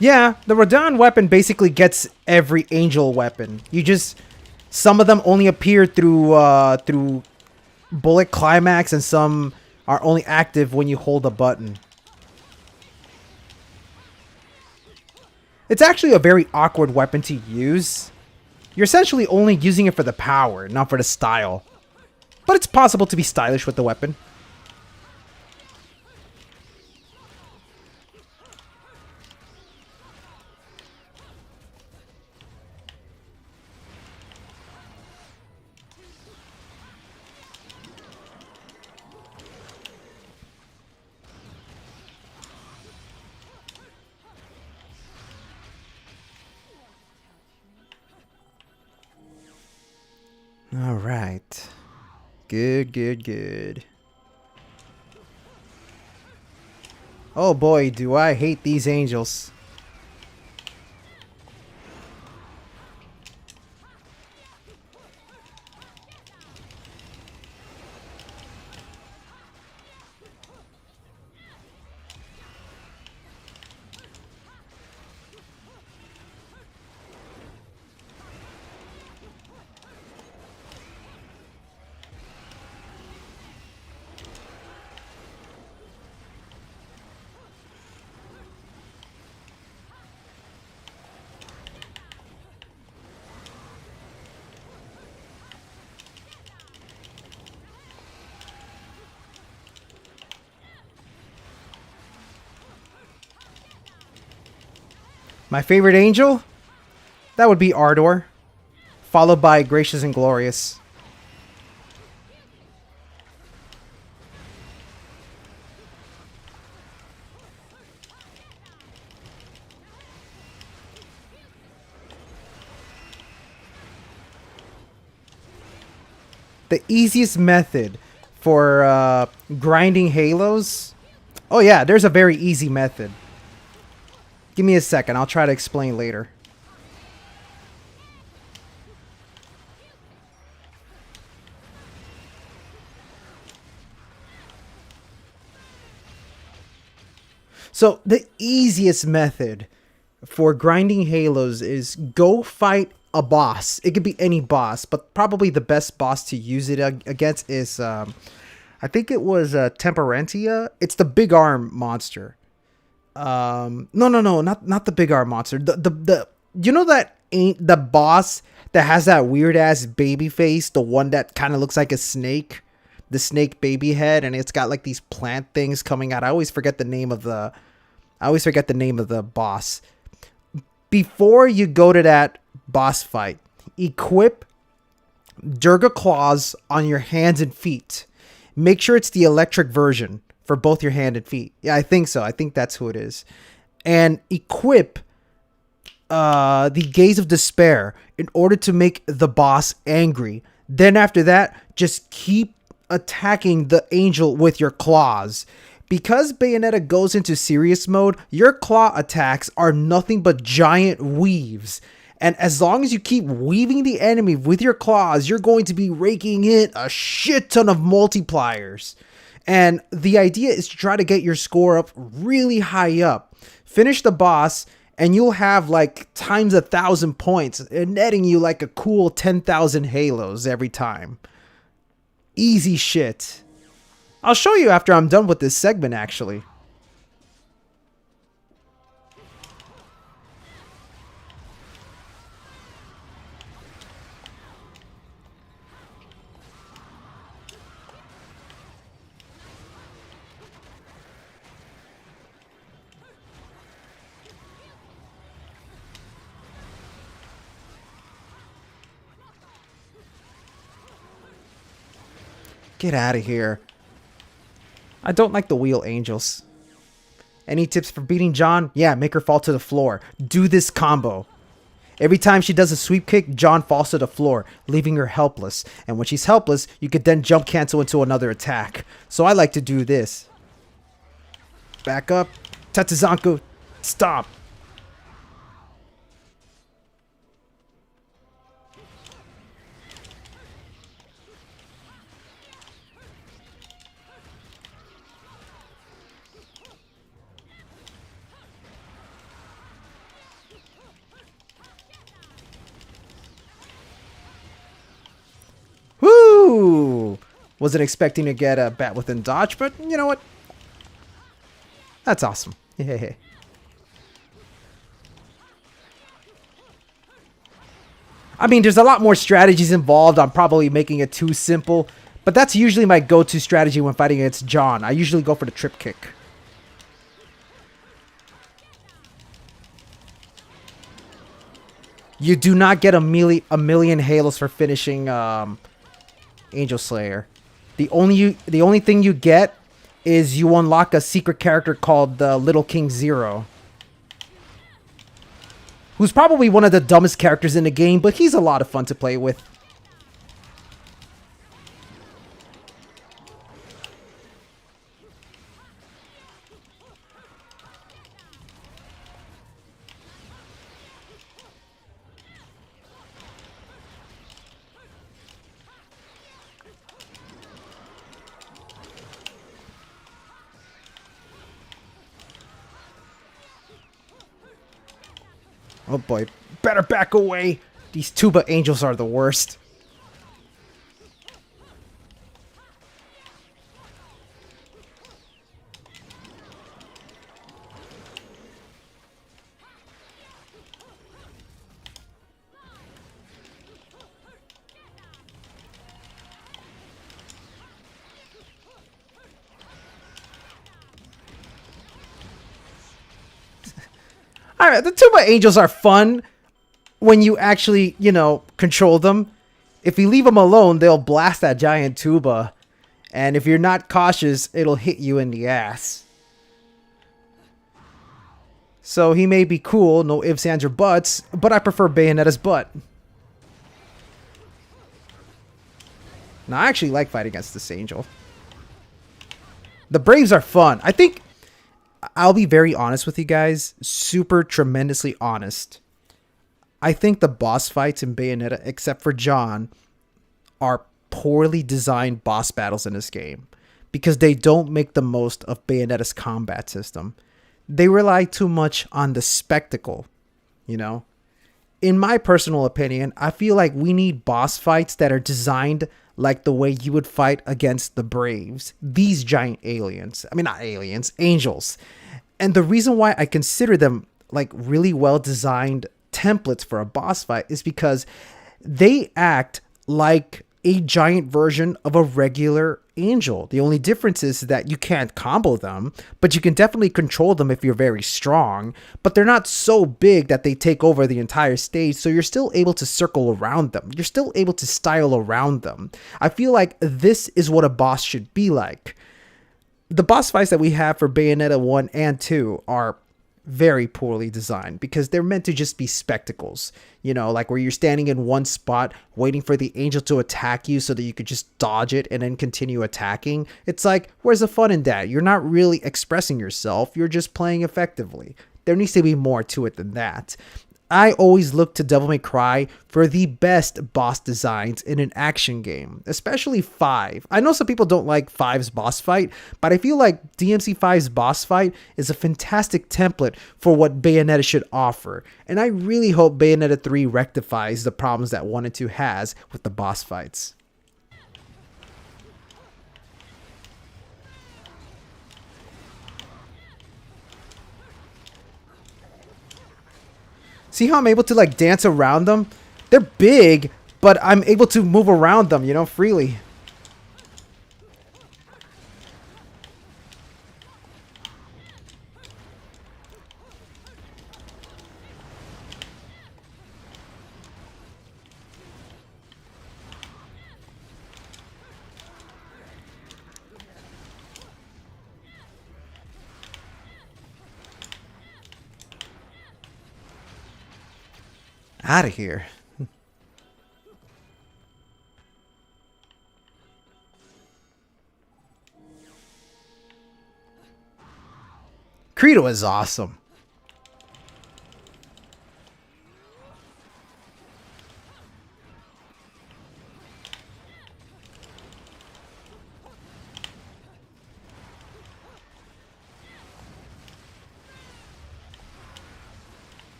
Yeah, the Radon weapon basically gets every angel weapon. You just... Some of them only appear through bullet climax, and some are only active when you hold a button. It's actually a very awkward weapon to use. You're essentially only using it for the power, not for the style. But it's possible to be stylish with the weapon. All right. Good, good, good. Oh boy, do I hate these angels. My favorite angel? That would be Ardor, followed by Gracious and Glorious. The easiest method for grinding halos? Oh yeah, there's a very easy method. Give me a second, I'll try to explain later. So the easiest method for grinding halos is go fight a boss. It could be any boss, but probably the best boss to use it against is, I think it was Temperantia. It's the big arm monster. No, not the big arm monster. The you know that ain't the boss that has that weird ass baby face, the one that kind of looks like a snake, the snake baby head, and it's got like these plant things coming out. I always forget the name of the boss. Before you go to that boss fight, equip Durga Claws on your hands and feet. Make sure it's the electric version for both your hand and feet. Yeah, I think so. I think that's who it is. And equip the Gaze of Despair in order to make the boss angry. Then after that, just keep attacking the angel with your claws. Because Bayonetta goes into serious mode, your claw attacks are nothing but giant weaves. And as long as you keep weaving the enemy with your claws, you're going to be raking in a shit ton of multipliers. And the idea is to try to get your score up really high up. Finish the boss, and you'll have like times 1,000 points, netting you like a cool 10,000 halos every time. Easy shit. I'll show you after I'm done with this segment, actually. Get out of here. I don't like the wheel angels. Any tips for beating John? Yeah, make her fall to the floor. Do this combo. Every time she does a sweep kick, John falls to the floor, leaving her helpless. And when she's helpless, you could then jump cancel into another attack. So I like to do this. Back up. Tatsuzanku. Stop. Woo! Wasn't expecting to get a bat within dodge, but you know what? That's awesome. Yeah. I mean, there's a lot more strategies involved. I'm probably making it too simple, but that's usually my go-to strategy when fighting against John. I usually go for the trip kick. You do not get a million halos for finishing Angel Slayer. The only thing you get is you unlock a secret character called Little King Zero, who's probably one of the dumbest characters in the game, but he's a lot of fun to play with. Oh boy, better back away. These tuba angels are the worst. Alright, the tuba angels are fun when you actually, you know, control them. If you leave them alone, they'll blast that giant tuba. And if you're not cautious, it'll hit you in the ass. So he may be cool, no ifs, ands, or buts, but I prefer Bayonetta's butt. Now, I actually like fighting against this angel. The Braves are fun. I think I'll be very honest with you guys. Super tremendously honest. I think the boss fights in Bayonetta, except for John, are poorly designed boss battles in this game. Because they don't make the most of Bayonetta's combat system. They rely too much on the spectacle, you know? In my personal opinion, I feel like we need boss fights that are designed like the way you would fight against the Braves. These giant aliens. I mean, not aliens, angels. And the reason why I consider them like really well designed templates for a boss fight is because they act like a giant version of a regular angel. The only difference is that you can't combo them, but you can definitely control them if you're very strong. But they're not so big that they take over the entire stage, so you're still able to circle around them. You're still able to style around them. I feel like this is what a boss should be like. The boss fights that we have for Bayonetta 1 and 2 are very poorly designed because they're meant to just be spectacles, you know, like where you're standing in one spot waiting for the angel to attack you so that you could just dodge it and then continue attacking. It's like, where's the fun in that? You're not really expressing yourself, you're just playing effectively. There needs to be more to it than that. I always look to Devil May Cry for the best boss designs in an action game, especially 5. I know some people don't like 5's boss fight, but I feel like DMC5's boss fight is a fantastic template for what Bayonetta should offer, and I really hope Bayonetta 3 rectifies the problems that 1 and 2 has with the boss fights. See how I'm able to like dance around them? They're big, but I'm able to move around them, you know, freely. Out of here. Credo is awesome.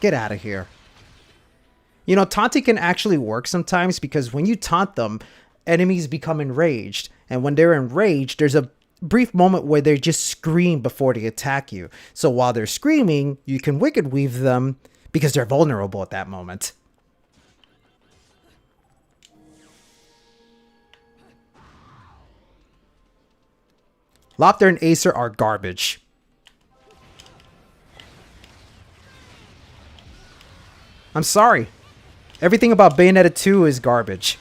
Get out of here. You know, taunting can actually work sometimes because when you taunt them, enemies become enraged. And when they're enraged, there's a brief moment where they just scream before they attack you. So while they're screaming, you can Wicked Weave them because they're vulnerable at that moment. Lopter and Acer are garbage. I'm sorry. Everything about Bayonetta 2 is garbage.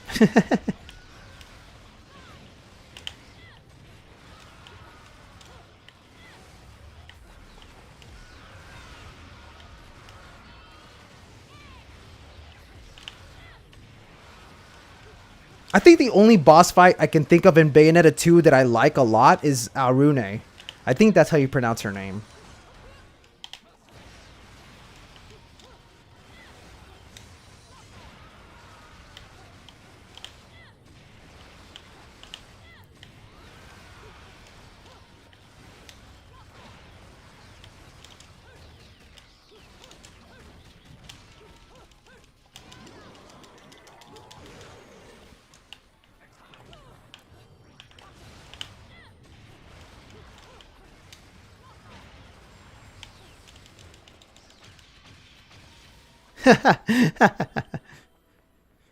I think the only boss fight I can think of in Bayonetta 2 that I like a lot is Arune. I think that's how you pronounce her name.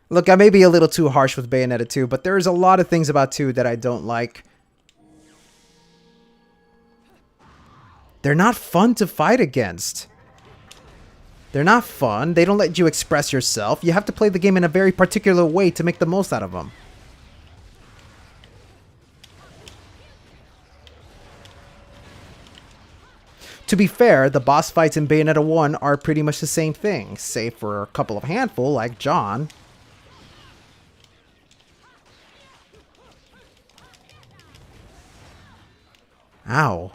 Look, I may be a little too harsh with Bayonetta 2, but there's a lot of things about 2 that I don't like. They're not fun to fight against. They're not fun. They don't let you express yourself. You have to play the game in a very particular way to make the most out of them. To be fair, the boss fights in Bayonetta 1 are pretty much the same thing, save for a couple of handful like John. Ow.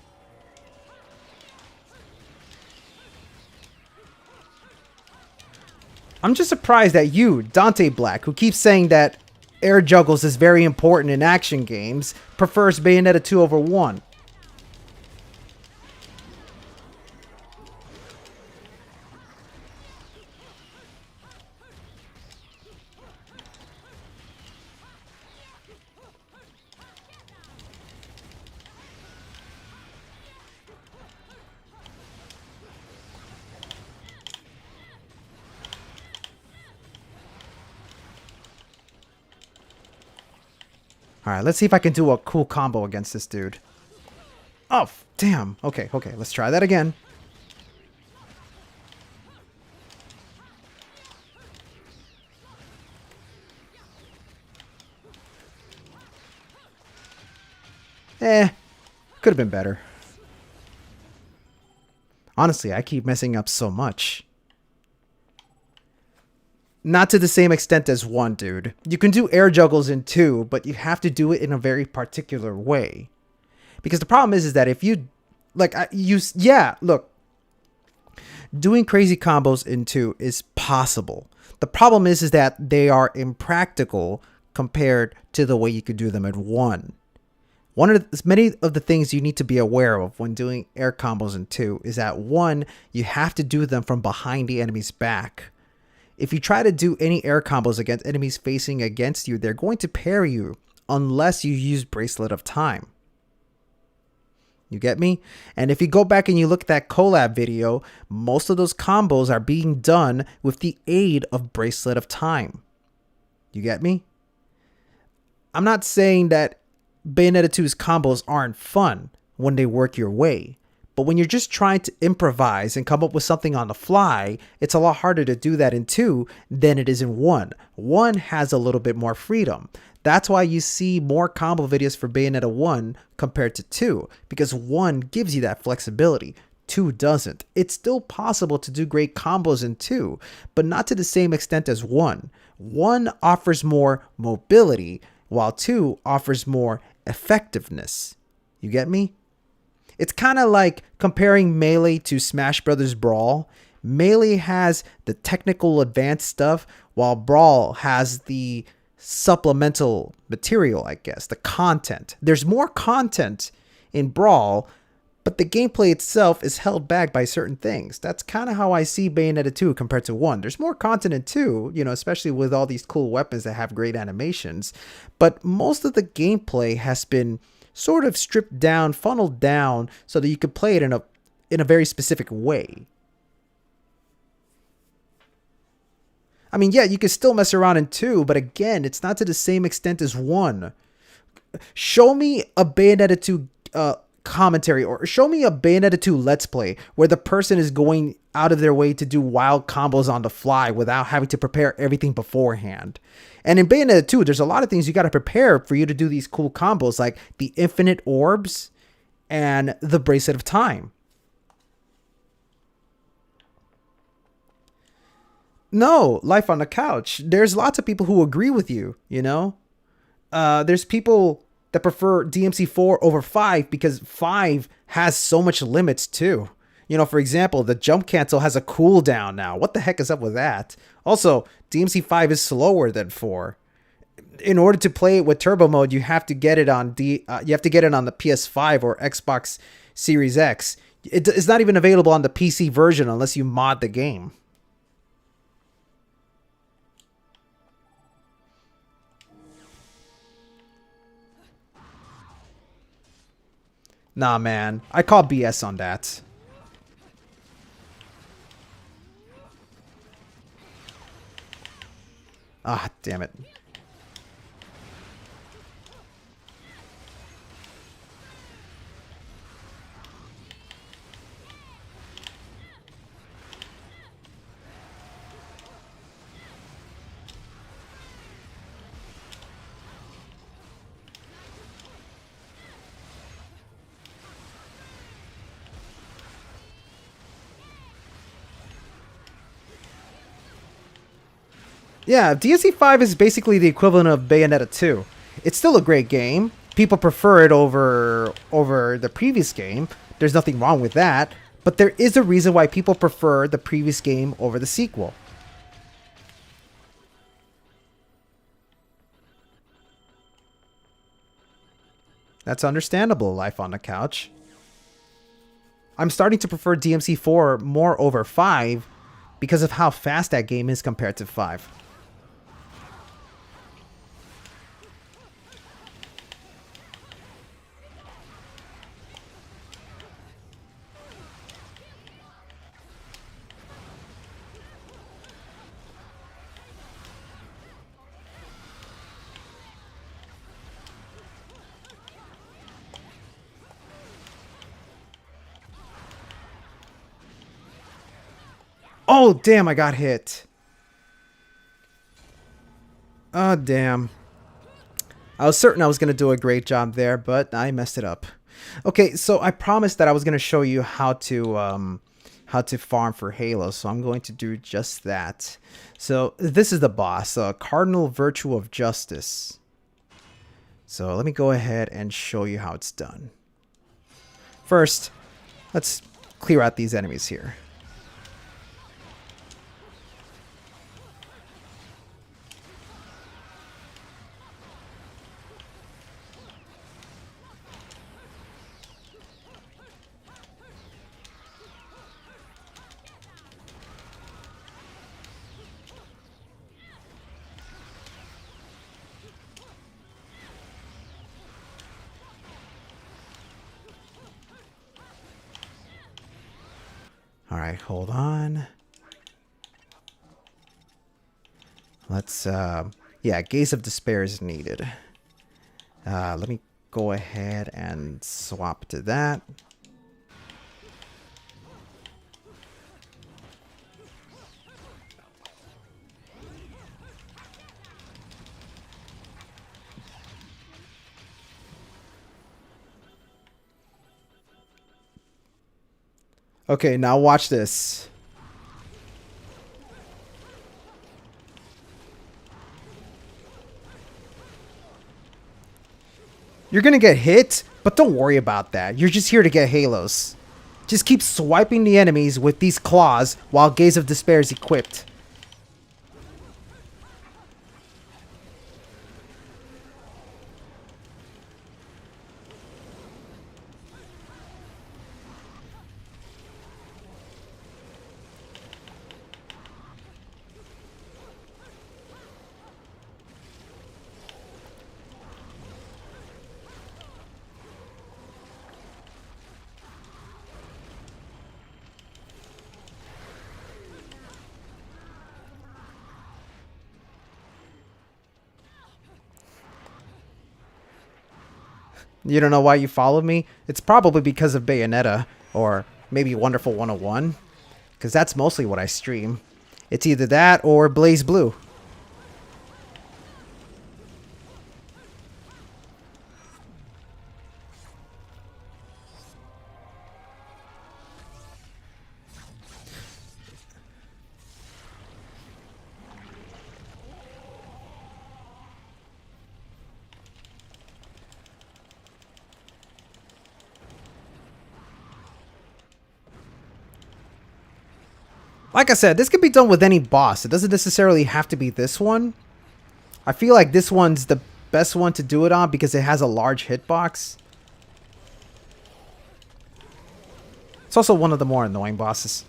I'm just surprised that you, Dante Black, who keeps saying that air juggles is very important in action games, prefers Bayonetta 2 over 1. Alright, let's see if I can do a cool combo against this dude. Oh, damn. Okay, okay. Let's try that again. Could have been better. Honestly, I keep messing up so much. Not to the same extent as 1, dude. You can do air juggles in 2, but you have to do it in a very particular way. Because the problem is that if you, like, yeah, look, doing crazy combos in 2 is possible. The problem is that they are impractical compared to the way you could do them at 1. Many of the things you need to be aware of when doing air combos in 2 is that 1, you have to do them from behind the enemy's back. If you try to do any air combos against enemies facing against you, they're going to parry you unless you use Bracelet of Time. You get me? And if you go back and you look at that collab video, most of those combos are being done with the aid of Bracelet of Time. You get me? I'm not saying that Bayonetta 2's combos aren't fun when they work your way. But when you're just trying to improvise and come up with something on the fly, it's a lot harder to do that in 2 than it is in 1. 1 has a little bit more freedom. That's why you see more combo videos for Bayonetta 1 compared to 2, because 1 gives you that flexibility. 2 doesn't. It's still possible to do great combos in 2, but not to the same extent as 1. 1 offers more mobility, while 2 offers more effectiveness. You get me? It's kind of like comparing Melee to Smash Bros. Brawl. Melee has the technical advanced stuff, while Brawl has the supplemental material, I guess, the content. There's more content in Brawl, but the gameplay itself is held back by certain things. That's kind of how I see Bayonetta 2 compared to 1. There's more content in 2, you know, especially with all these cool weapons that have great animations, but most of the gameplay has been sort of stripped down, funneled down, so that you could play it in a very specific way. I mean, yeah, you can still mess around in 2, but again, it's not to the same extent as 1. Show me a Bayonetta 2 commentary, or show me a Bayonetta 2 Let's Play where the person is going out of their way to do wild combos on the fly without having to prepare everything beforehand. And in Bayonetta 2, there's a lot of things you got to prepare for you to do these cool combos, like the infinite orbs and the Bracelet of Time. No, Life on the Couch. There's lots of people who agree with you, you know? There's people that prefer DMC4 over 5 because 5 has so much limits too. You know, for example, the jump cancel has a cooldown now. What the heck is up with that? Also, DMC5 is slower than 4. In order to play it with turbo mode, you have to get it on the PS5 or Xbox Series X. It's not even available on the PC version unless you mod the game. Nah, man. I call BS on that. Ah, damn it. Yeah, DMC5 is basically the equivalent of Bayonetta 2. It's still a great game. People prefer it over the previous game. There's nothing wrong with that. But there is a reason why people prefer the previous game over the sequel. That's understandable, Life on the Couch. I'm starting to prefer DMC4 more over 5 because of how fast that game is compared to 5. Oh, damn, I got hit. Oh, damn. I was certain I was going to do a great job there, but I messed it up. Okay, so I promised that I was going to show you how to farm for Halo, so I'm going to do just that. So this is the boss, Cardinal Virtue of Justice. So let me go ahead and show you how it's done. First, let's clear out these enemies here. All right, hold on. Let's, yeah, Gaze of Despair is needed. Let me go ahead and swap to that. Okay, now watch this. You're gonna get hit, but don't worry about that. You're just here to get halos. Just keep swiping the enemies with these claws while Gaze of Despair is equipped. You don't know why you followed me? It's probably because of Bayonetta, or maybe Wonderful 101, because that's mostly what I stream. It's either that or Blaze Blue. Like I said, this can be done with any boss. It doesn't necessarily have to be this one. I feel like this one's the best one to do it on because it has a large hitbox. It's also one of the more annoying bosses.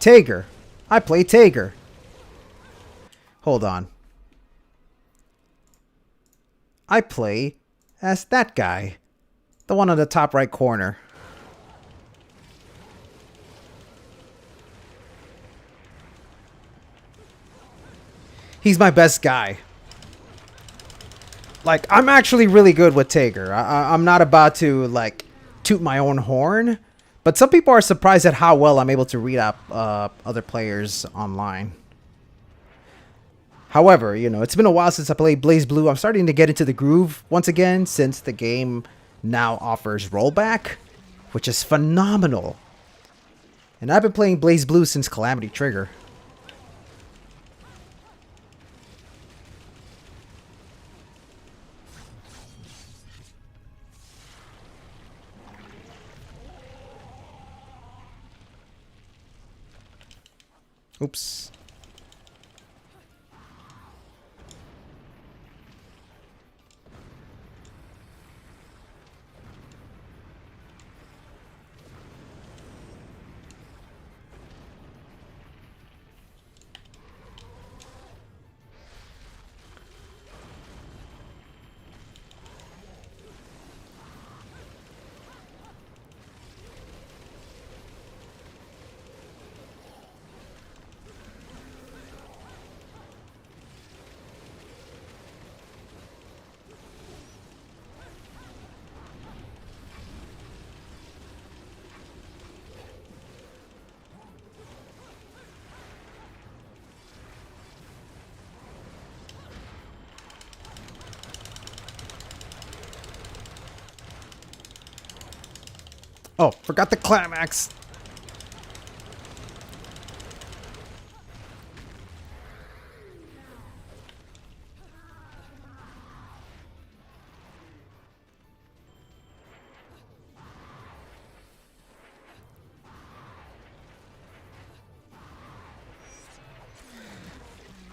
Tager. I play Tager. Hold on. I play as that guy. The one on the top right corner. He's my best guy. Like, I'm actually really good with Tager. I'm not about to, like, toot my own horn. But some people are surprised at how well I'm able to read out other players online. However, you know, it's been a while since I played Blaze Blue. I'm starting to get into the groove once again since the game now offers rollback, which is phenomenal. And I've been playing Blaze Blue since Calamity Trigger. Oops. Oh, forgot the climax.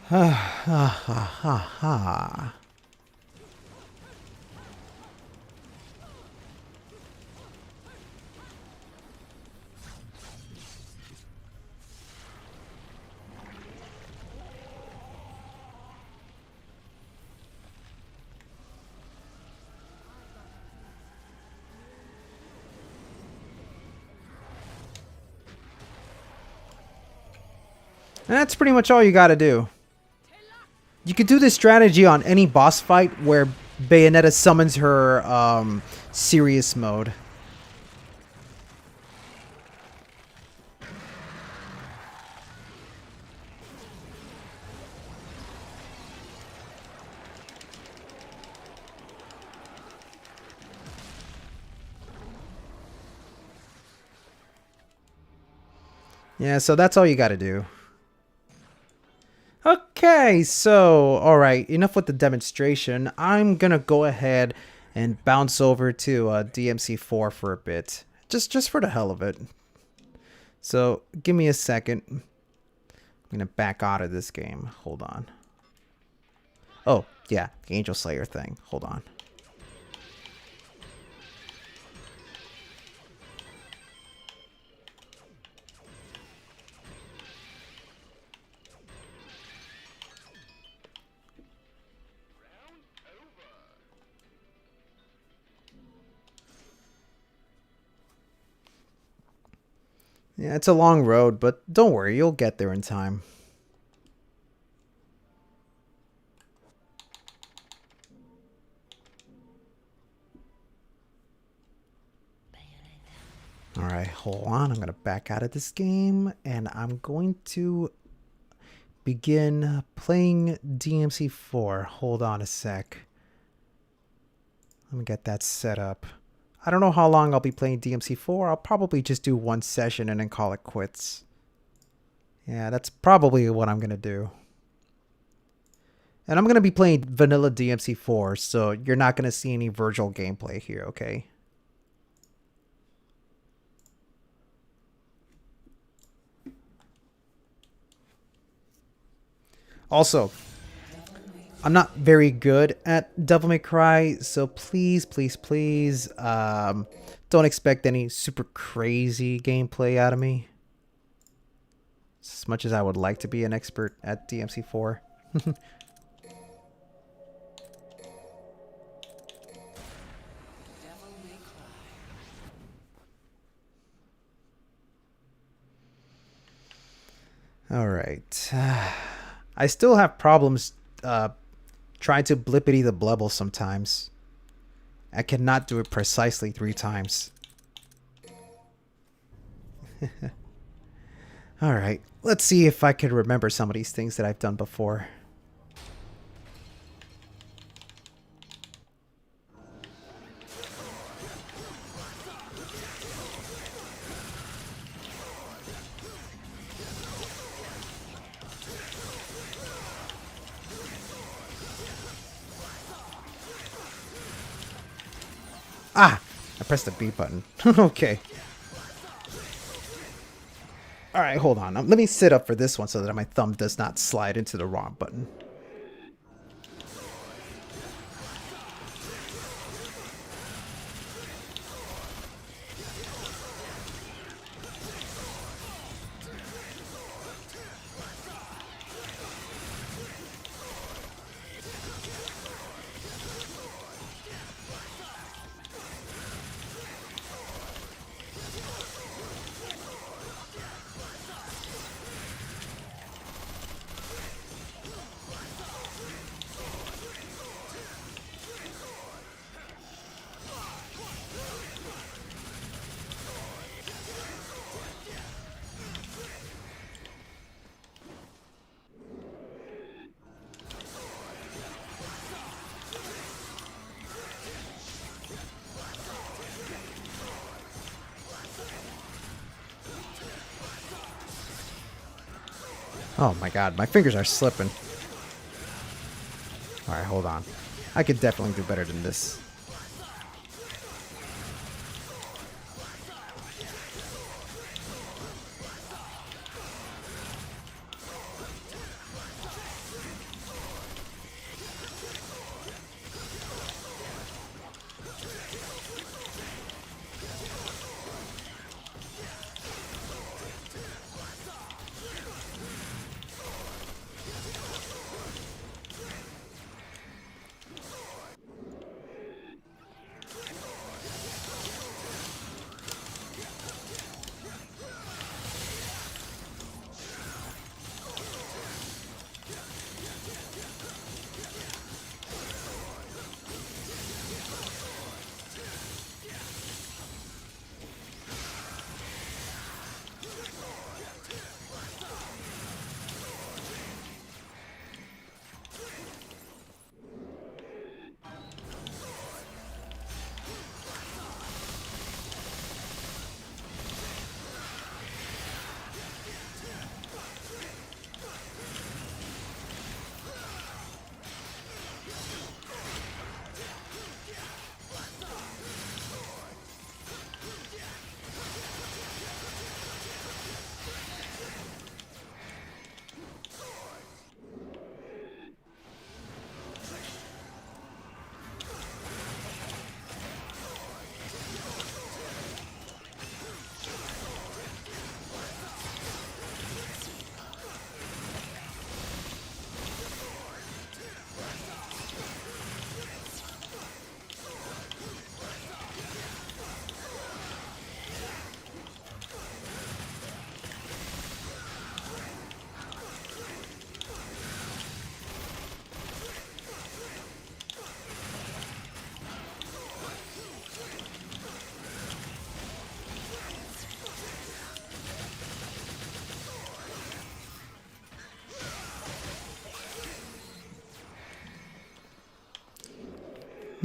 Ha ha ha ha ha. And that's pretty much all you gotta do. You could do this strategy on any boss fight where Bayonetta summons her serious mode. Yeah, so that's all you gotta do. Okay, so, alright, enough with the demonstration. I'm gonna go ahead and bounce over to DMC4 for a bit. Just for the hell of it. So, give me a second. I'm gonna back out of this game. Hold on. Oh, yeah, the Angel Slayer thing. Hold on. Yeah, it's a long road, but don't worry, you'll get there in time. Alright, hold on. I'm going to back out of this game, and I'm going to begin playing DMC4. Hold on a sec. Let me get that set up. I don't know how long I'll be playing DMC4. I'll probably just do one session and then call it quits. Yeah, that's probably what I'm going to do. And I'm going to be playing vanilla DMC4, so you're not going to see any Virgil gameplay here, okay? Also, I'm not very good at Devil May Cry, so please, please, please, don't expect any super crazy gameplay out of me. As much as I would like to be an expert at DMC4. All right. I still have problems trying to blippity the blubble sometimes. I cannot do it precisely 3 times. Alright, let's see if I can remember some of these things that I've done before. Ah! I pressed the B button. Okay. Alright, hold on. Let me sit up for this one so that my thumb does not slide into the wrong button. Oh my god, my fingers are slipping. Alright, hold on. I could definitely do better than this.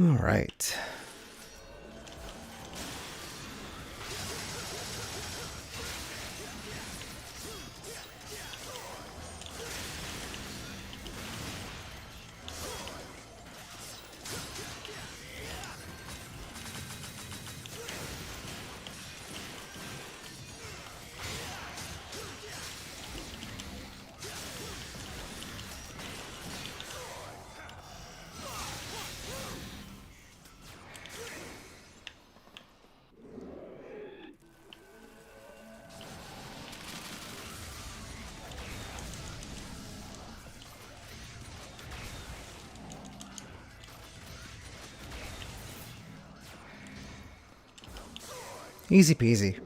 All right. Easy peasy.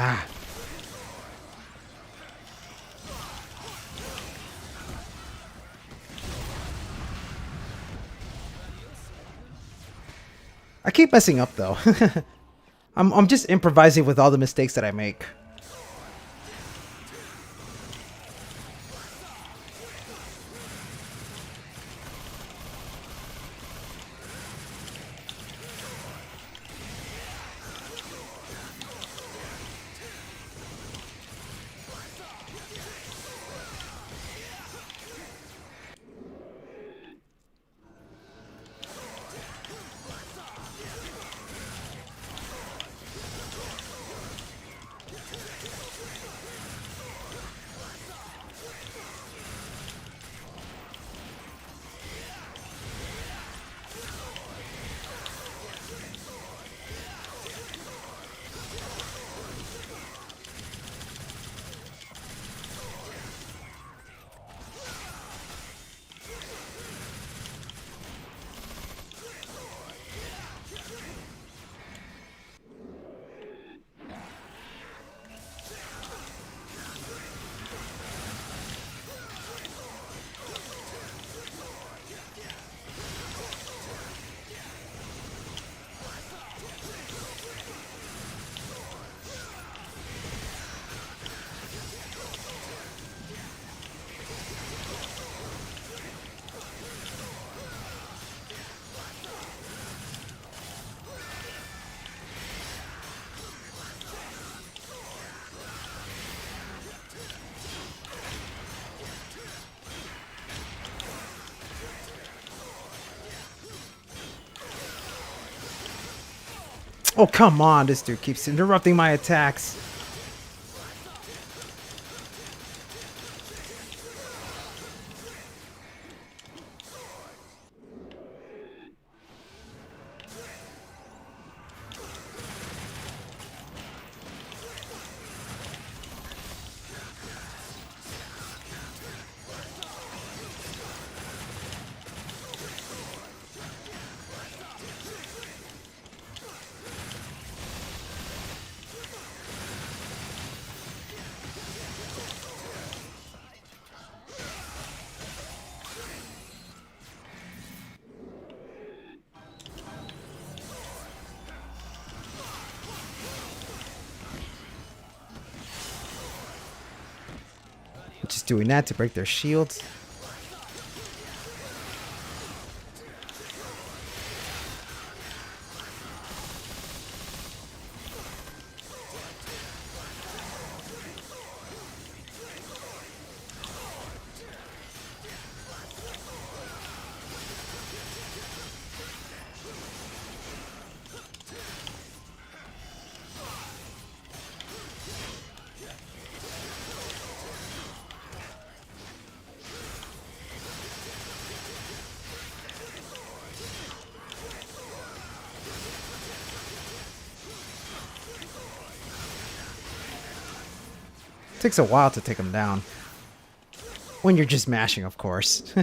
Ah. I keep messing up though. I'm just improvising with all the mistakes that I make. Oh, come on. This dude keeps interrupting my attacks. Just doing that to break their shields. Takes a while to take them down. When you're just mashing, of course.